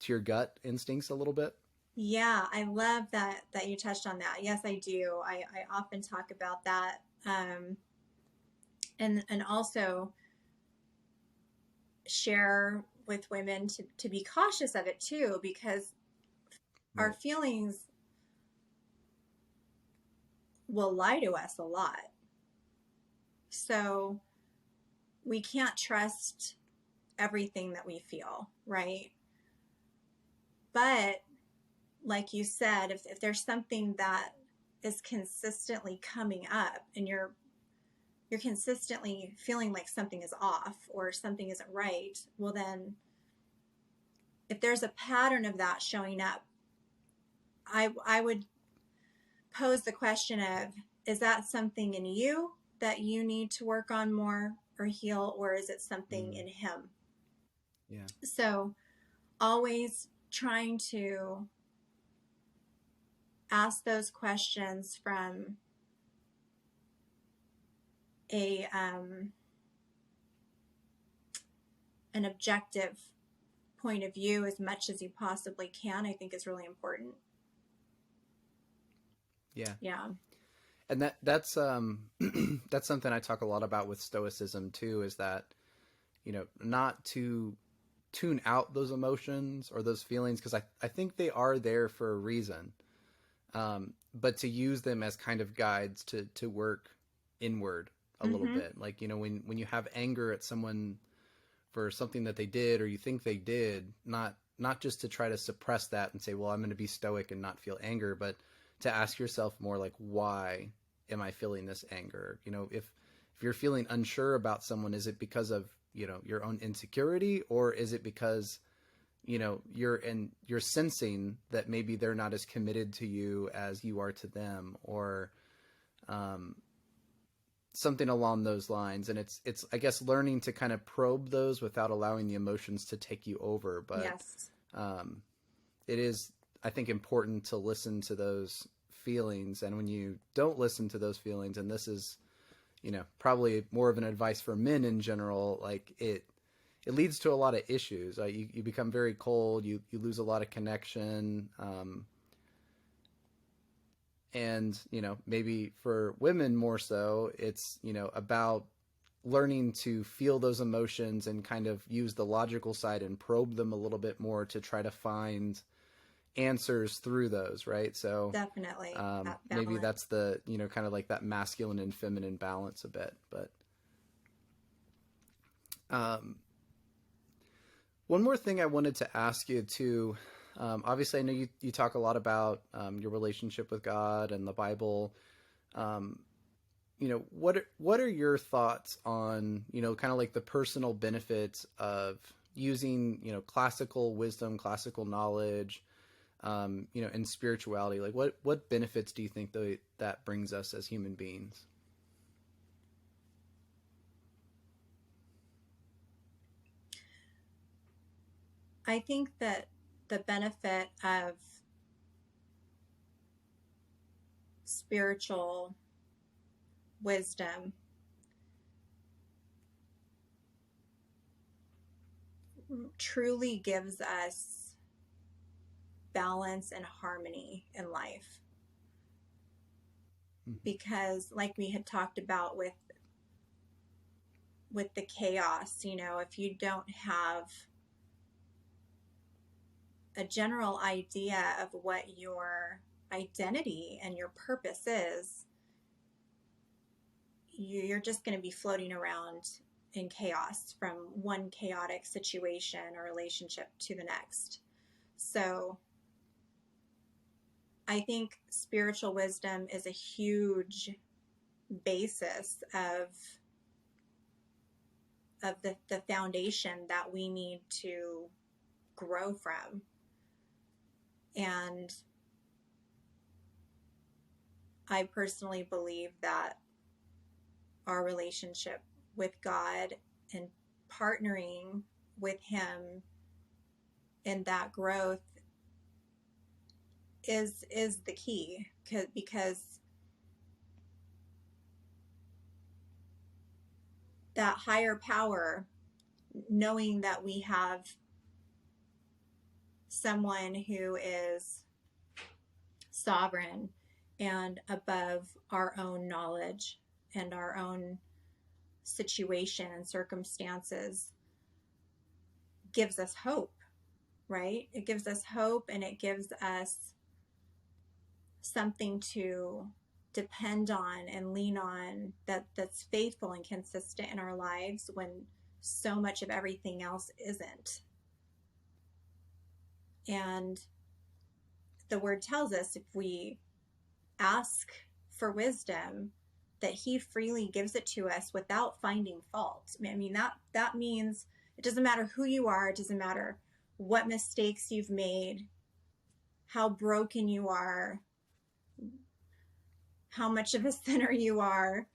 your gut instincts a little bit? Yeah, I love that you touched on that. Yes, I do. I often talk about that, and also share with women to be cautious of it too, because our Right. feelings will lie to us a lot. So we can't trust everything that we feel, right? But like you said, if there's something that is consistently coming up and you're consistently feeling like something is off or something isn't right, well then if there's a pattern of that showing up, I would pose the question of, is that something in you that you need to work on more or heal, or is it something Mm, in him? yeah. So always trying to ask those questions from a an objective point of view as much as you possibly can, I think is really important. Yeah. Yeah. And that's that's something I talk a lot about with stoicism too, is that, not to tune out those emotions or those feelings, because I think they are there for a reason. But to use them as kind of guides to work inward a little Mm-hmm. bit. Like, when you have anger at someone for something that they did or you think they did, not just to try to suppress that and say, well, I'm going to be stoic and not feel anger, but to ask yourself more like, why am I feeling this anger? If you're feeling unsure about someone, is it because of, your own insecurity, or is it because, you're sensing that maybe they're not as committed to you as you are to them, or, something along those lines. And it's I guess learning to kind of probe those without allowing the emotions to take you over. But Yes. It is, I think, important to listen to those feelings. And when you don't listen to those feelings, and this is, probably more of an advice for men in general, like it leads to a lot of issues. You become very cold. You lose a lot of connection. And, maybe for women more so, it's, about learning to feel those emotions and kind of use the logical side and probe them a little bit more to try to find answers through those, right? So Definitely. That maybe balance. that's the, kind of like that masculine and feminine balance a bit. But one more thing I wanted to ask you too. Obviously, I know you talk a lot about your relationship with God and the Bible. What are your thoughts on, kind of like the personal benefits of using, classical wisdom, classical knowledge, and spirituality? Like what benefits do you think that brings us as human beings? I think that the benefit of spiritual wisdom truly gives us balance and harmony in life. Because like we had talked about with the chaos, if you don't have a general idea of what your identity and your purpose is, you're just going to be floating around in chaos from one chaotic situation or relationship to the next. So I think spiritual wisdom is a huge basis of the foundation that we need to grow from. And I personally believe that our relationship with God and partnering with Him in that growth is the key, because that higher power, knowing that we have someone who is sovereign and above our own knowledge and our own situation and circumstances, gives us hope, right? It gives us hope, and it gives us something to depend on and lean on that's faithful and consistent in our lives when so much of everything else isn't. And the word tells us, if we ask for wisdom, that He freely gives it to us without finding fault. I mean, that means it doesn't matter who you are. It doesn't matter what mistakes you've made, how broken you are, how much of a sinner you are,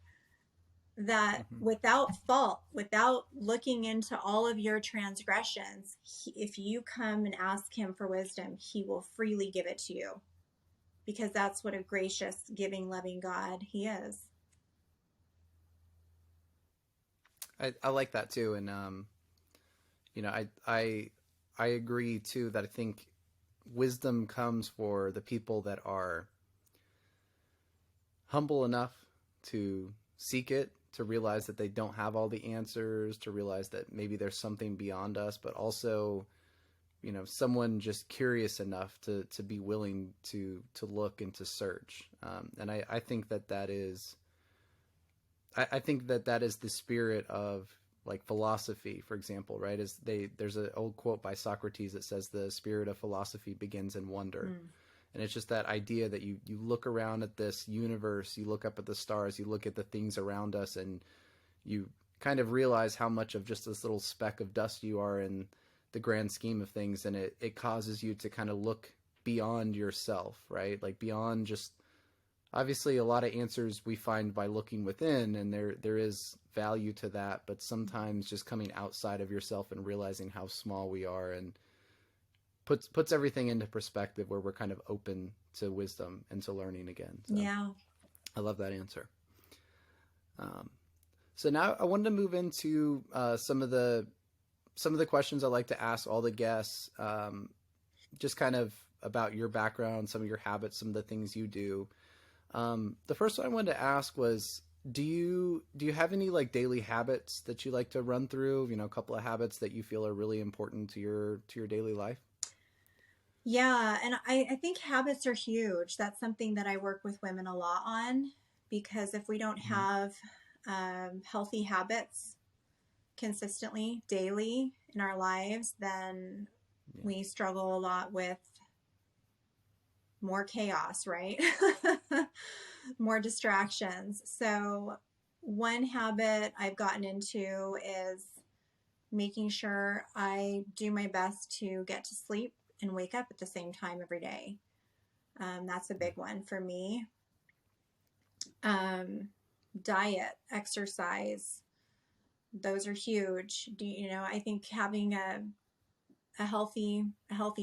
that without fault, without looking into all of your transgressions, if you come and ask Him for wisdom, He will freely give it to you, because that's what a gracious, giving, loving God He is. I like that too. And, I agree too, that I think wisdom comes for the people that are humble enough to seek it, to realize that they don't have all the answers, to realize that maybe there's something beyond us, but also, someone just curious enough to be willing to look and to search. And I think that is, I think that is the spirit of like philosophy, for example, right? There's an old quote by Socrates that says the spirit of philosophy begins in wonder. And it's just that idea that you look around at this universe, you look up at the stars, you look at the things around us, and you kind of realize how much of just this little speck of dust you are in the grand scheme of things. And it causes you to kind of look beyond yourself, right? Like beyond just Obviously, a lot of answers we find by looking within, and there is value to that. But sometimes just coming outside of yourself and realizing how small we are, and puts everything into perspective, where we're kind of open to wisdom and to learning again. So Yeah. I love that answer. Um, so now I wanted to move into some of the questions I like to ask all the guests, just kind of about your background, some of your habits, some of the things you do. The first one I wanted to ask was, do you have any like daily habits that you like to run through? You know, a couple of habits that you feel are really important to your daily life. Yeah, and I think habits are huge. That's something that I work with women a lot on, because if we don't Mm-hmm. have healthy habits consistently, daily in our lives, then Yeah. we struggle a lot with more chaos, right? More distractions. So, one habit I've gotten into is making sure I do my best to get to sleep and wake up at the same time every day. That's a big one for me. Um, Diet, exercise, those are huge. I think having a healthy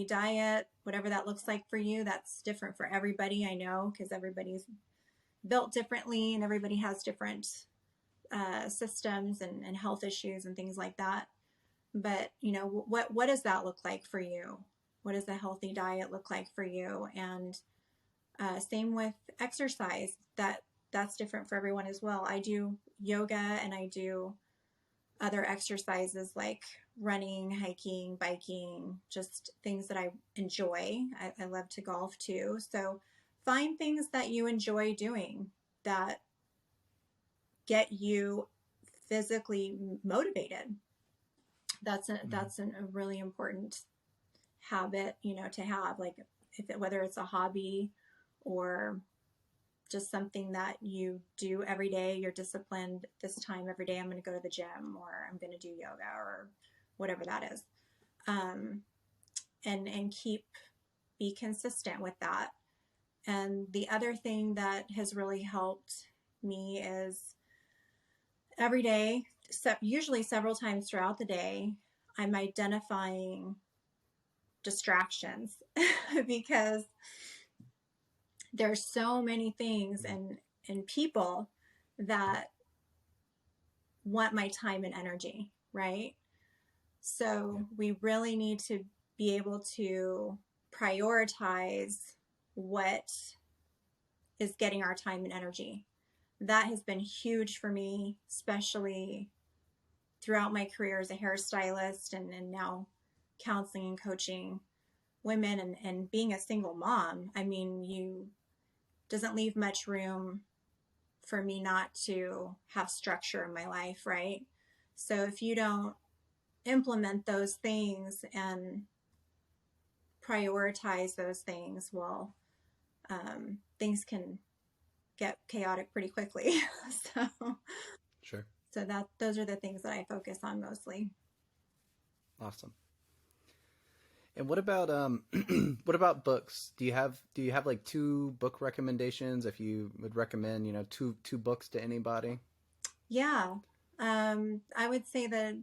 diet, whatever that looks like for you, that's different for everybody. I know, because everybody's built differently and everybody has different systems and health issues and things like that. But what does that look like for you? What does a healthy diet look like for you? And same with exercise. That's different for everyone as well. I do yoga and I do other exercises like running, hiking, biking, just things that I enjoy. I love to golf too. So find things that you enjoy doing that get you physically motivated. Mm-hmm. A really important habit, to have, like, whether it's a hobby or just something that you do every day. You're disciplined this time every day. I'm going to go to the gym, or I'm going to do yoga, or whatever that is. Um, and be consistent with that. And the other thing that has really helped me is every day, usually several times throughout the day, I'm identifying distractions because there's so many things and people that want my time and energy, right? Yeah. So we really need to be able to prioritize what is getting our time and energy. That has been huge for me, especially throughout my career as a hairstylist, and now counseling and coaching women, and being a single mom. I mean, you doesn't leave much room for me not to have structure in my life, right? So if you don't implement those things and prioritize those things, well, things can get chaotic pretty quickly. so, Sure. so that those are the things that I focus on mostly. Awesome. And what about what about books? Do you have like two book recommendations if you would recommend, you know, two books to anybody? Yeah, I would say that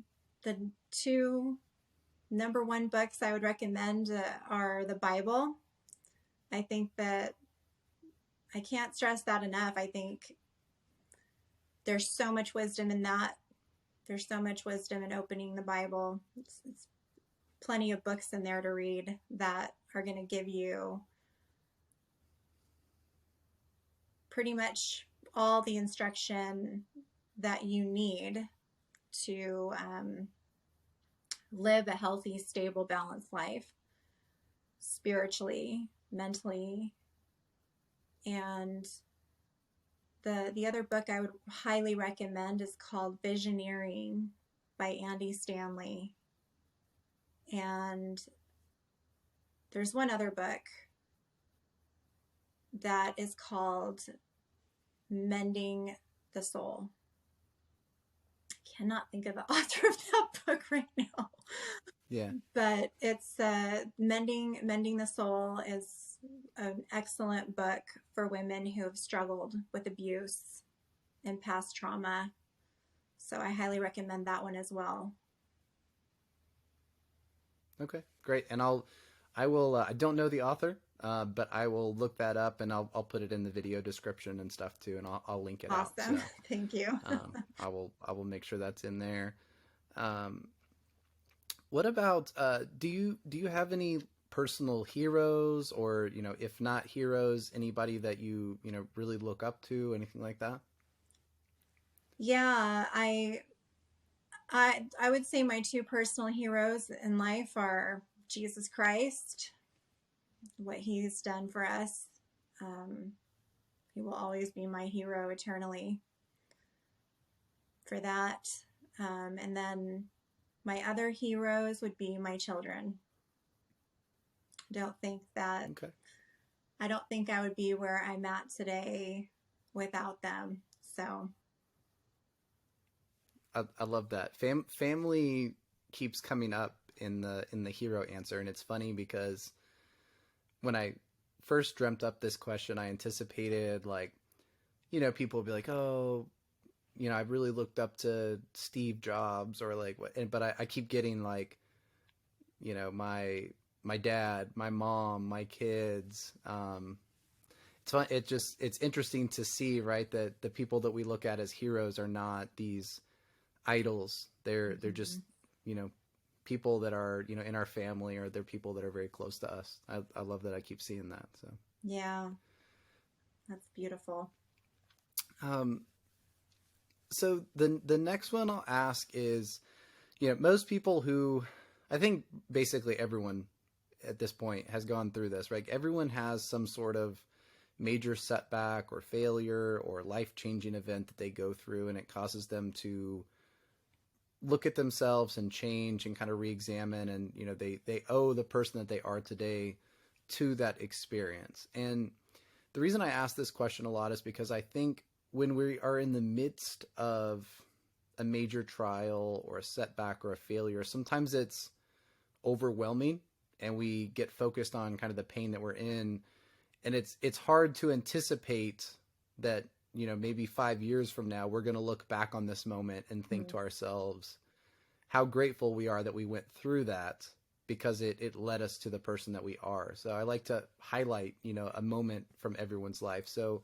the two number one books I would recommend are the Bible. I think that I can't stress that enough. I think there's so much wisdom in that. There's so much wisdom in opening the Bible. It's plenty of books in there to read that are going to give you pretty much all the instruction that you need to live a healthy, stable, balanced life spiritually, mentally. And the other book I would highly recommend is called Visioneering by Andy Stanley. And there's one other book that is called Mending the Soul. I cannot think of the author of that book right now. Yeah. But it's Mending the Soul is an excellent book for women who have struggled with abuse and past trauma. So I highly recommend that one as well. Okay, great. And I will. I don't know the author, but I will look that up and I'll put it in the video description and stuff too, and I'll link it out. Awesome. So Thank you. I will make sure that's in there. Um, what about do you have any personal heroes, or if not heroes, anybody that you really look up to, anything like that? Yeah, I would say my two personal heroes in life are Jesus Christ, what he's done for us. Um, he will always be my hero eternally for that. And then my other heroes would be my children. Don't think that Okay. I don't think I would be where I'm at today without them. So, I love that. Family keeps coming up in the hero answer, and it's funny because when I first dreamt up this question, I anticipated, like, people would be like, oh, I really looked up to Steve Jobs, or like what, but I keep getting like, my dad, my mom, my kids. It's fun. It's interesting to see, right, that the people that we look at as heroes are not these idols. They're just, mhm. you know, people that are, in our family, or they're people that are very close to us. I love that. I keep seeing that. So, Yeah, that's beautiful. um, so the next one I'll ask is, most people who, I think basically everyone at this point has gone through this, right? Everyone has some sort of major setback or failure or life-changing event that they go through, and it causes them to look at themselves and change and kind of re-examine, and they owe the person that they are today to that experience. And the reason I ask this question a lot is because I think when we are in the midst of a major trial or a setback or a failure, sometimes it's overwhelming and we get focused on kind of the pain that we're in, and it's hard to anticipate that maybe 5 years from now we're going to look back on this moment and think Mm. to ourselves how grateful we are that we went through that, because it led us to the person that we are. So I like to highlight a moment from everyone's life. So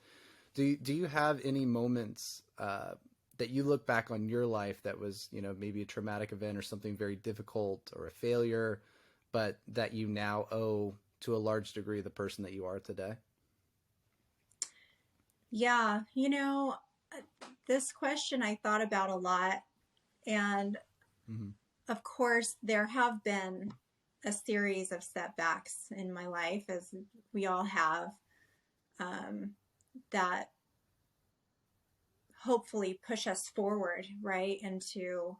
do you have any moments that you look back on your life that was maybe a traumatic event or something very difficult or a failure, but that you now owe to a large degree the person that you are today? Yeah, this question I thought about a lot. And Mm-hmm. of course, there have been a series of setbacks in my life, as we all have, um, that hopefully push us forward, right, into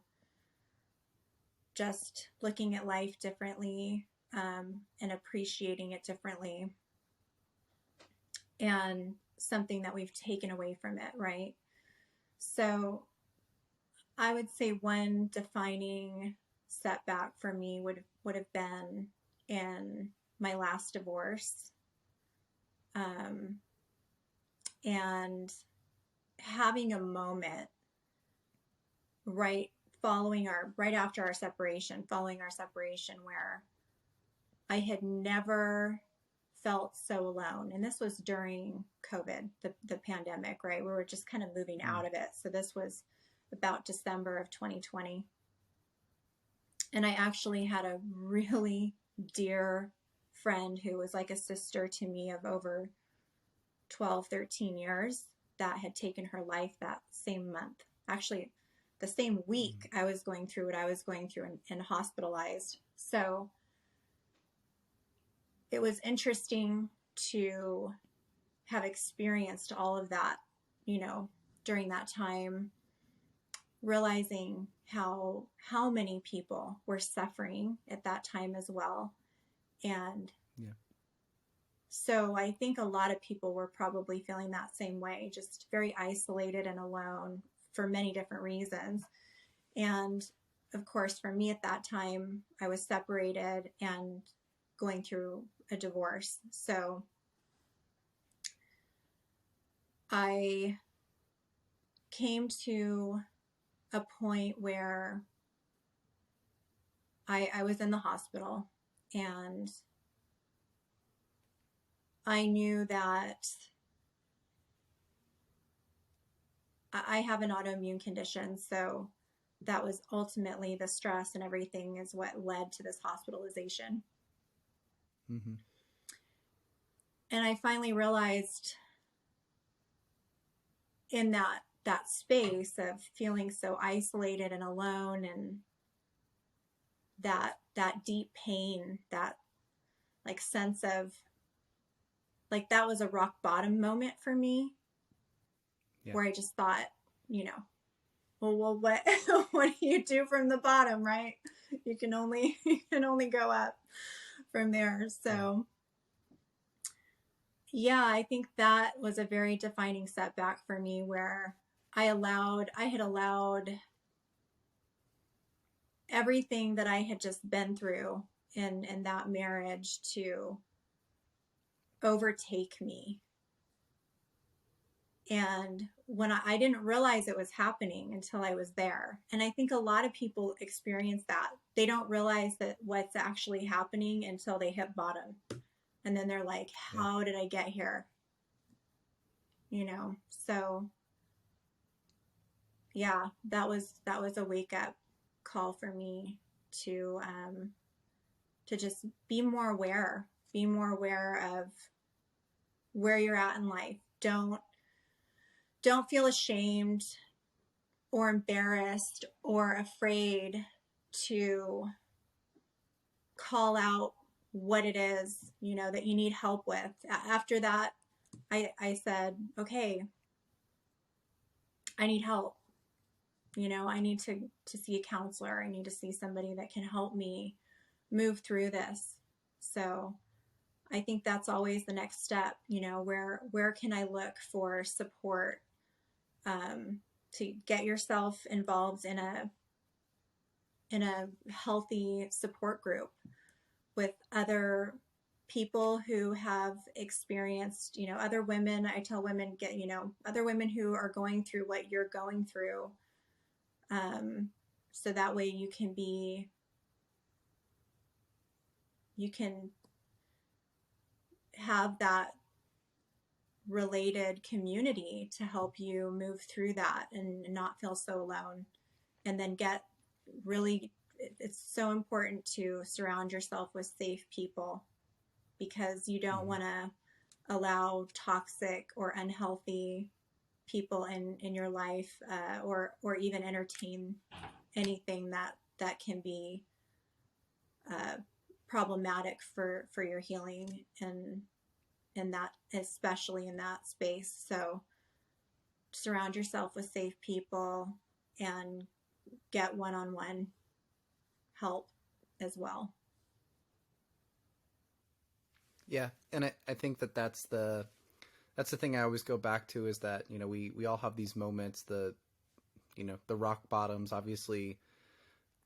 just looking at life differently, and appreciating it differently, and something that we've taken away from it, right? So I would say one defining setback for me would have been in my last divorce, um, and having a moment right after our separation, following our separation, where I had never felt so alone. And this was during COVID, the pandemic, right? We were just kind of moving Mm. out of it. So this was about December of 2020. And I actually had a really dear friend who was like a sister to me of over 12, 13 years that had taken her life that same month. Actually, the same Mm. week I was going through what I was going through, and hospitalized. So it was interesting to have experienced all of that, you know, during that time, realizing how many people were suffering at that time as well. And Yeah. so I think a lot of people were probably feeling that same way, just very isolated and alone for many different reasons. And of course, for me at that time, I was separated and going through a divorce. So I came to a point where I was in the hospital, and I knew that I have an autoimmune condition. So that was ultimately the stress and everything is what led to this hospitalization. Mm-hmm. And I finally realized in that space of feeling so isolated and alone, and that deep pain, that like sense of like that was a rock bottom moment for me, Yeah. where I just thought, you know, well what what do you do from the bottom, right? You can only go up from there. So yeah, I think that was a very defining setback for me, where I had allowed everything that I had just been through in that marriage to overtake me. And when I didn't realize it was happening until I was there. And I think a lot of people experience that. They don't realize that what's actually happening until they hit bottom. And then they're like, Yeah. how did I get here? You know, so yeah, that was a wake up call for me to just be more aware, of where you're at in life. Don't feel ashamed or embarrassed or afraid to call out what it is, you know, that you need help with. After that, I said, okay, I need help. You know, I need to see a counselor. I need to see somebody that can help me move through this. So I think that's always the next step. You know, where can I look for support, to get yourself involved in a healthy support group with other people who have experienced, you know, other women. I tell women, get, you know, other women who are going through what you're going through. So that way you can have that related community to help you move through that and not feel so alone. And then it's so important to surround yourself with safe people, because you don't want to allow toxic or unhealthy people in your life, or even entertain anything that can be problematic for your healing, and that, especially in that space. So surround yourself with safe people and get one-on-one help as well. Yeah, and I think that's the thing I always go back to, is that, you know, we all have these moments, the, you know, the rock bottoms. Obviously,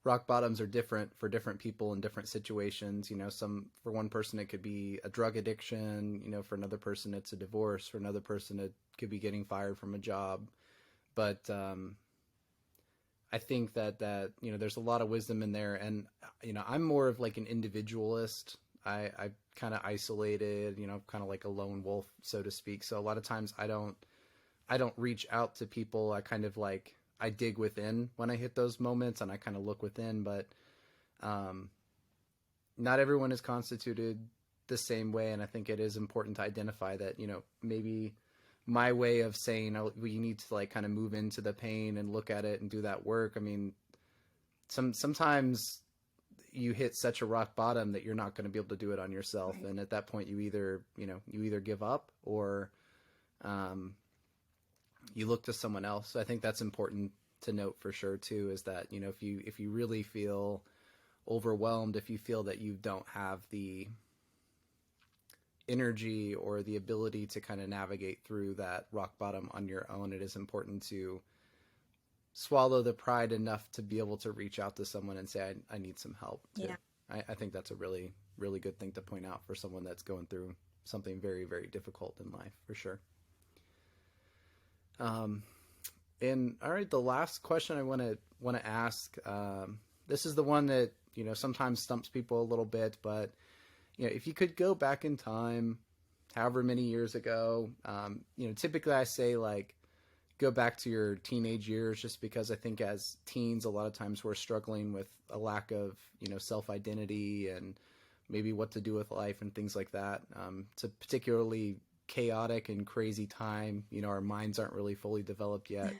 rock bottoms are different for different people in different situations. You know, for one person it could be a drug addiction, you know, for another person it's a divorce, for another person it could be getting fired from a job. But I think that you know, there's a lot of wisdom in there, and you know, I'm more of like an individualist. I kind of isolated, you know, kind of like a lone wolf, so to speak. So a lot of times I don't reach out to people. I kind of like, I dig within when I hit those moments, and I kind of look within. But not everyone is constituted the same way, and I think it is important to identify that, you know, maybe my way of saying, oh, we need to like kind of move into the pain and look at it and do that work. I mean, sometimes you hit such a rock bottom that you're not going to be able to do it on yourself. Right. And at that point, you either give up, or you look to someone else. So I think that's important to note for sure too, is that, you know, if you really feel overwhelmed, if you feel that you don't have the energy or the ability to kind of navigate through that rock bottom on your own, it is important to swallow the pride enough to be able to reach out to someone and say, I need some help too. Yeah. I think that's a really, really good thing to point out for someone that's going through something very, very difficult in life, for sure. And all right, the last question I want to ask, this is the one that, sometimes stumps people a little bit, but, if you could go back in time, however many years ago, typically I say like, go back to your teenage years, just because I think as teens, a lot of times we're struggling with a lack of, self-identity and maybe what to do with life and things like that. It's a particularly chaotic and crazy time. Our minds aren't really fully developed yet.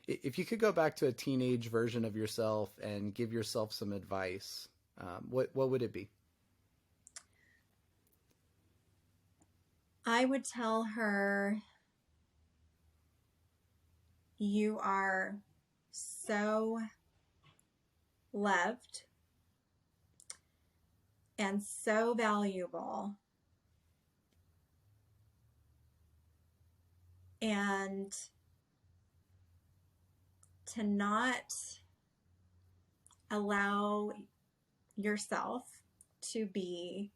If you could go back to a teenage version of yourself and give yourself some advice, what would it be? I would tell her, you are so loved and so valuable, and to not allow yourself to be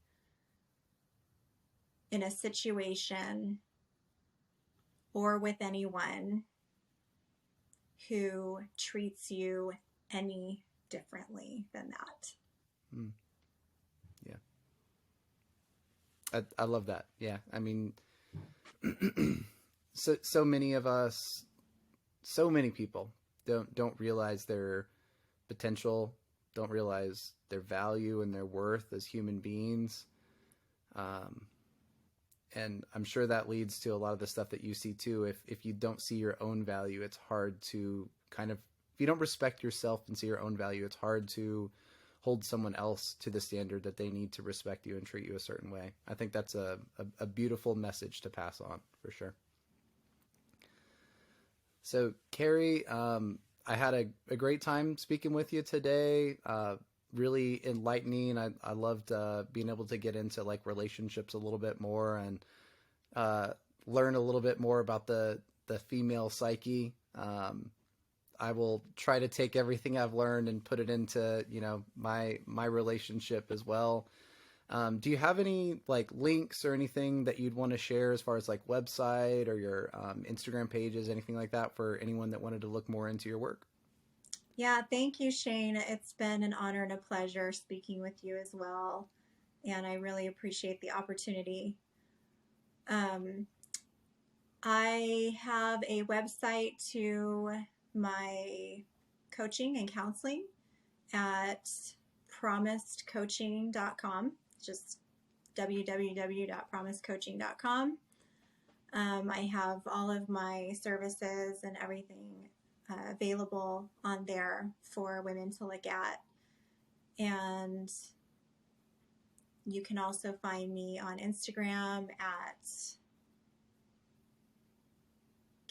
in a situation or with anyone who treats you any differently than that. Yeah. I love that. Yeah. I mean, so many of us, so many people don't realize their potential, don't realize their value and their worth as human beings. And I'm sure that leads to a lot of the stuff that you see too. If you don't see your own value, it's hard to if you don't respect yourself and see your own value, it's hard to hold someone else to the standard that they need to respect you and treat you a certain way. I think that's a beautiful message to pass on, for sure. So Kari, I had a great time speaking with you today. Really enlightening. I loved being able to get into like relationships a little bit more and learn a little bit more about the female psyche. I will try to take everything I've learned and put it into, my relationship as well. Do you have any like links or anything that you'd want to share as far as like website or your Instagram pages, anything like that for anyone that wanted to look more into your work? Yeah, thank you, Shane. It's been an honor and a pleasure speaking with you as well, and I really appreciate the opportunity. I have a website to my coaching and counseling at promisedcoaching.com, just www.promisedcoaching.com. I have all of my services and everything available on there for women to look at. And you can also find me on Instagram at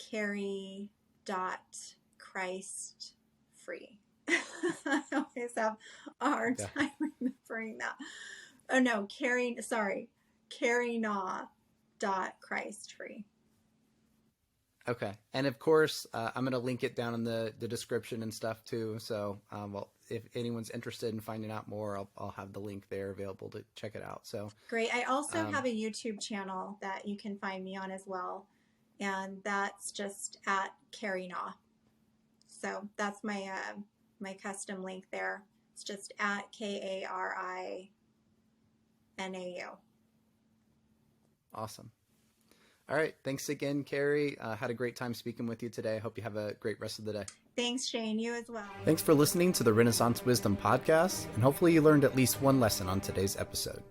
Kari.ChristFree. I always have a hard time remembering that. Oh no, Kari.ChristFree. Okay. And of course, I'm going to link it down in the description and stuff too. So, if anyone's interested in finding out more, I'll have the link there available to check it out. So great. I also have a YouTube channel that you can find me on as well. And that's just at Kari Nau. So that's my my custom link there. It's just at KARINAU. Awesome. All right. Thanks again, Kari. Had a great time speaking with you today. I hope you have a great rest of the day. Thanks, Shane. You as well. Thanks for listening to the Renaissance Wisdom podcast, and hopefully you learned at least one lesson on today's episode.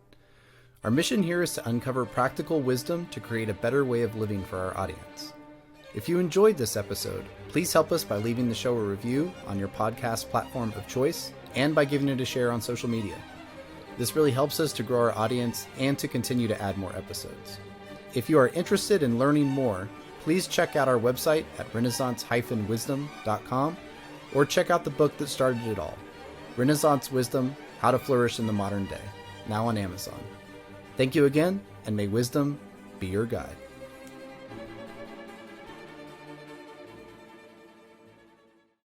Our mission here is to uncover practical wisdom to create a better way of living for our audience. If you enjoyed this episode, please help us by leaving the show a review on your podcast platform of choice and by giving it a share on social media. This really helps us to grow our audience and to continue to add more episodes. If you are interested in learning more, please check out our website at RenaissanceWisdom.com or check out the book that started it all, Renaissance Wisdom, How to Flourish in the Modern Day, now on Amazon. Thank you again, and may wisdom be your guide.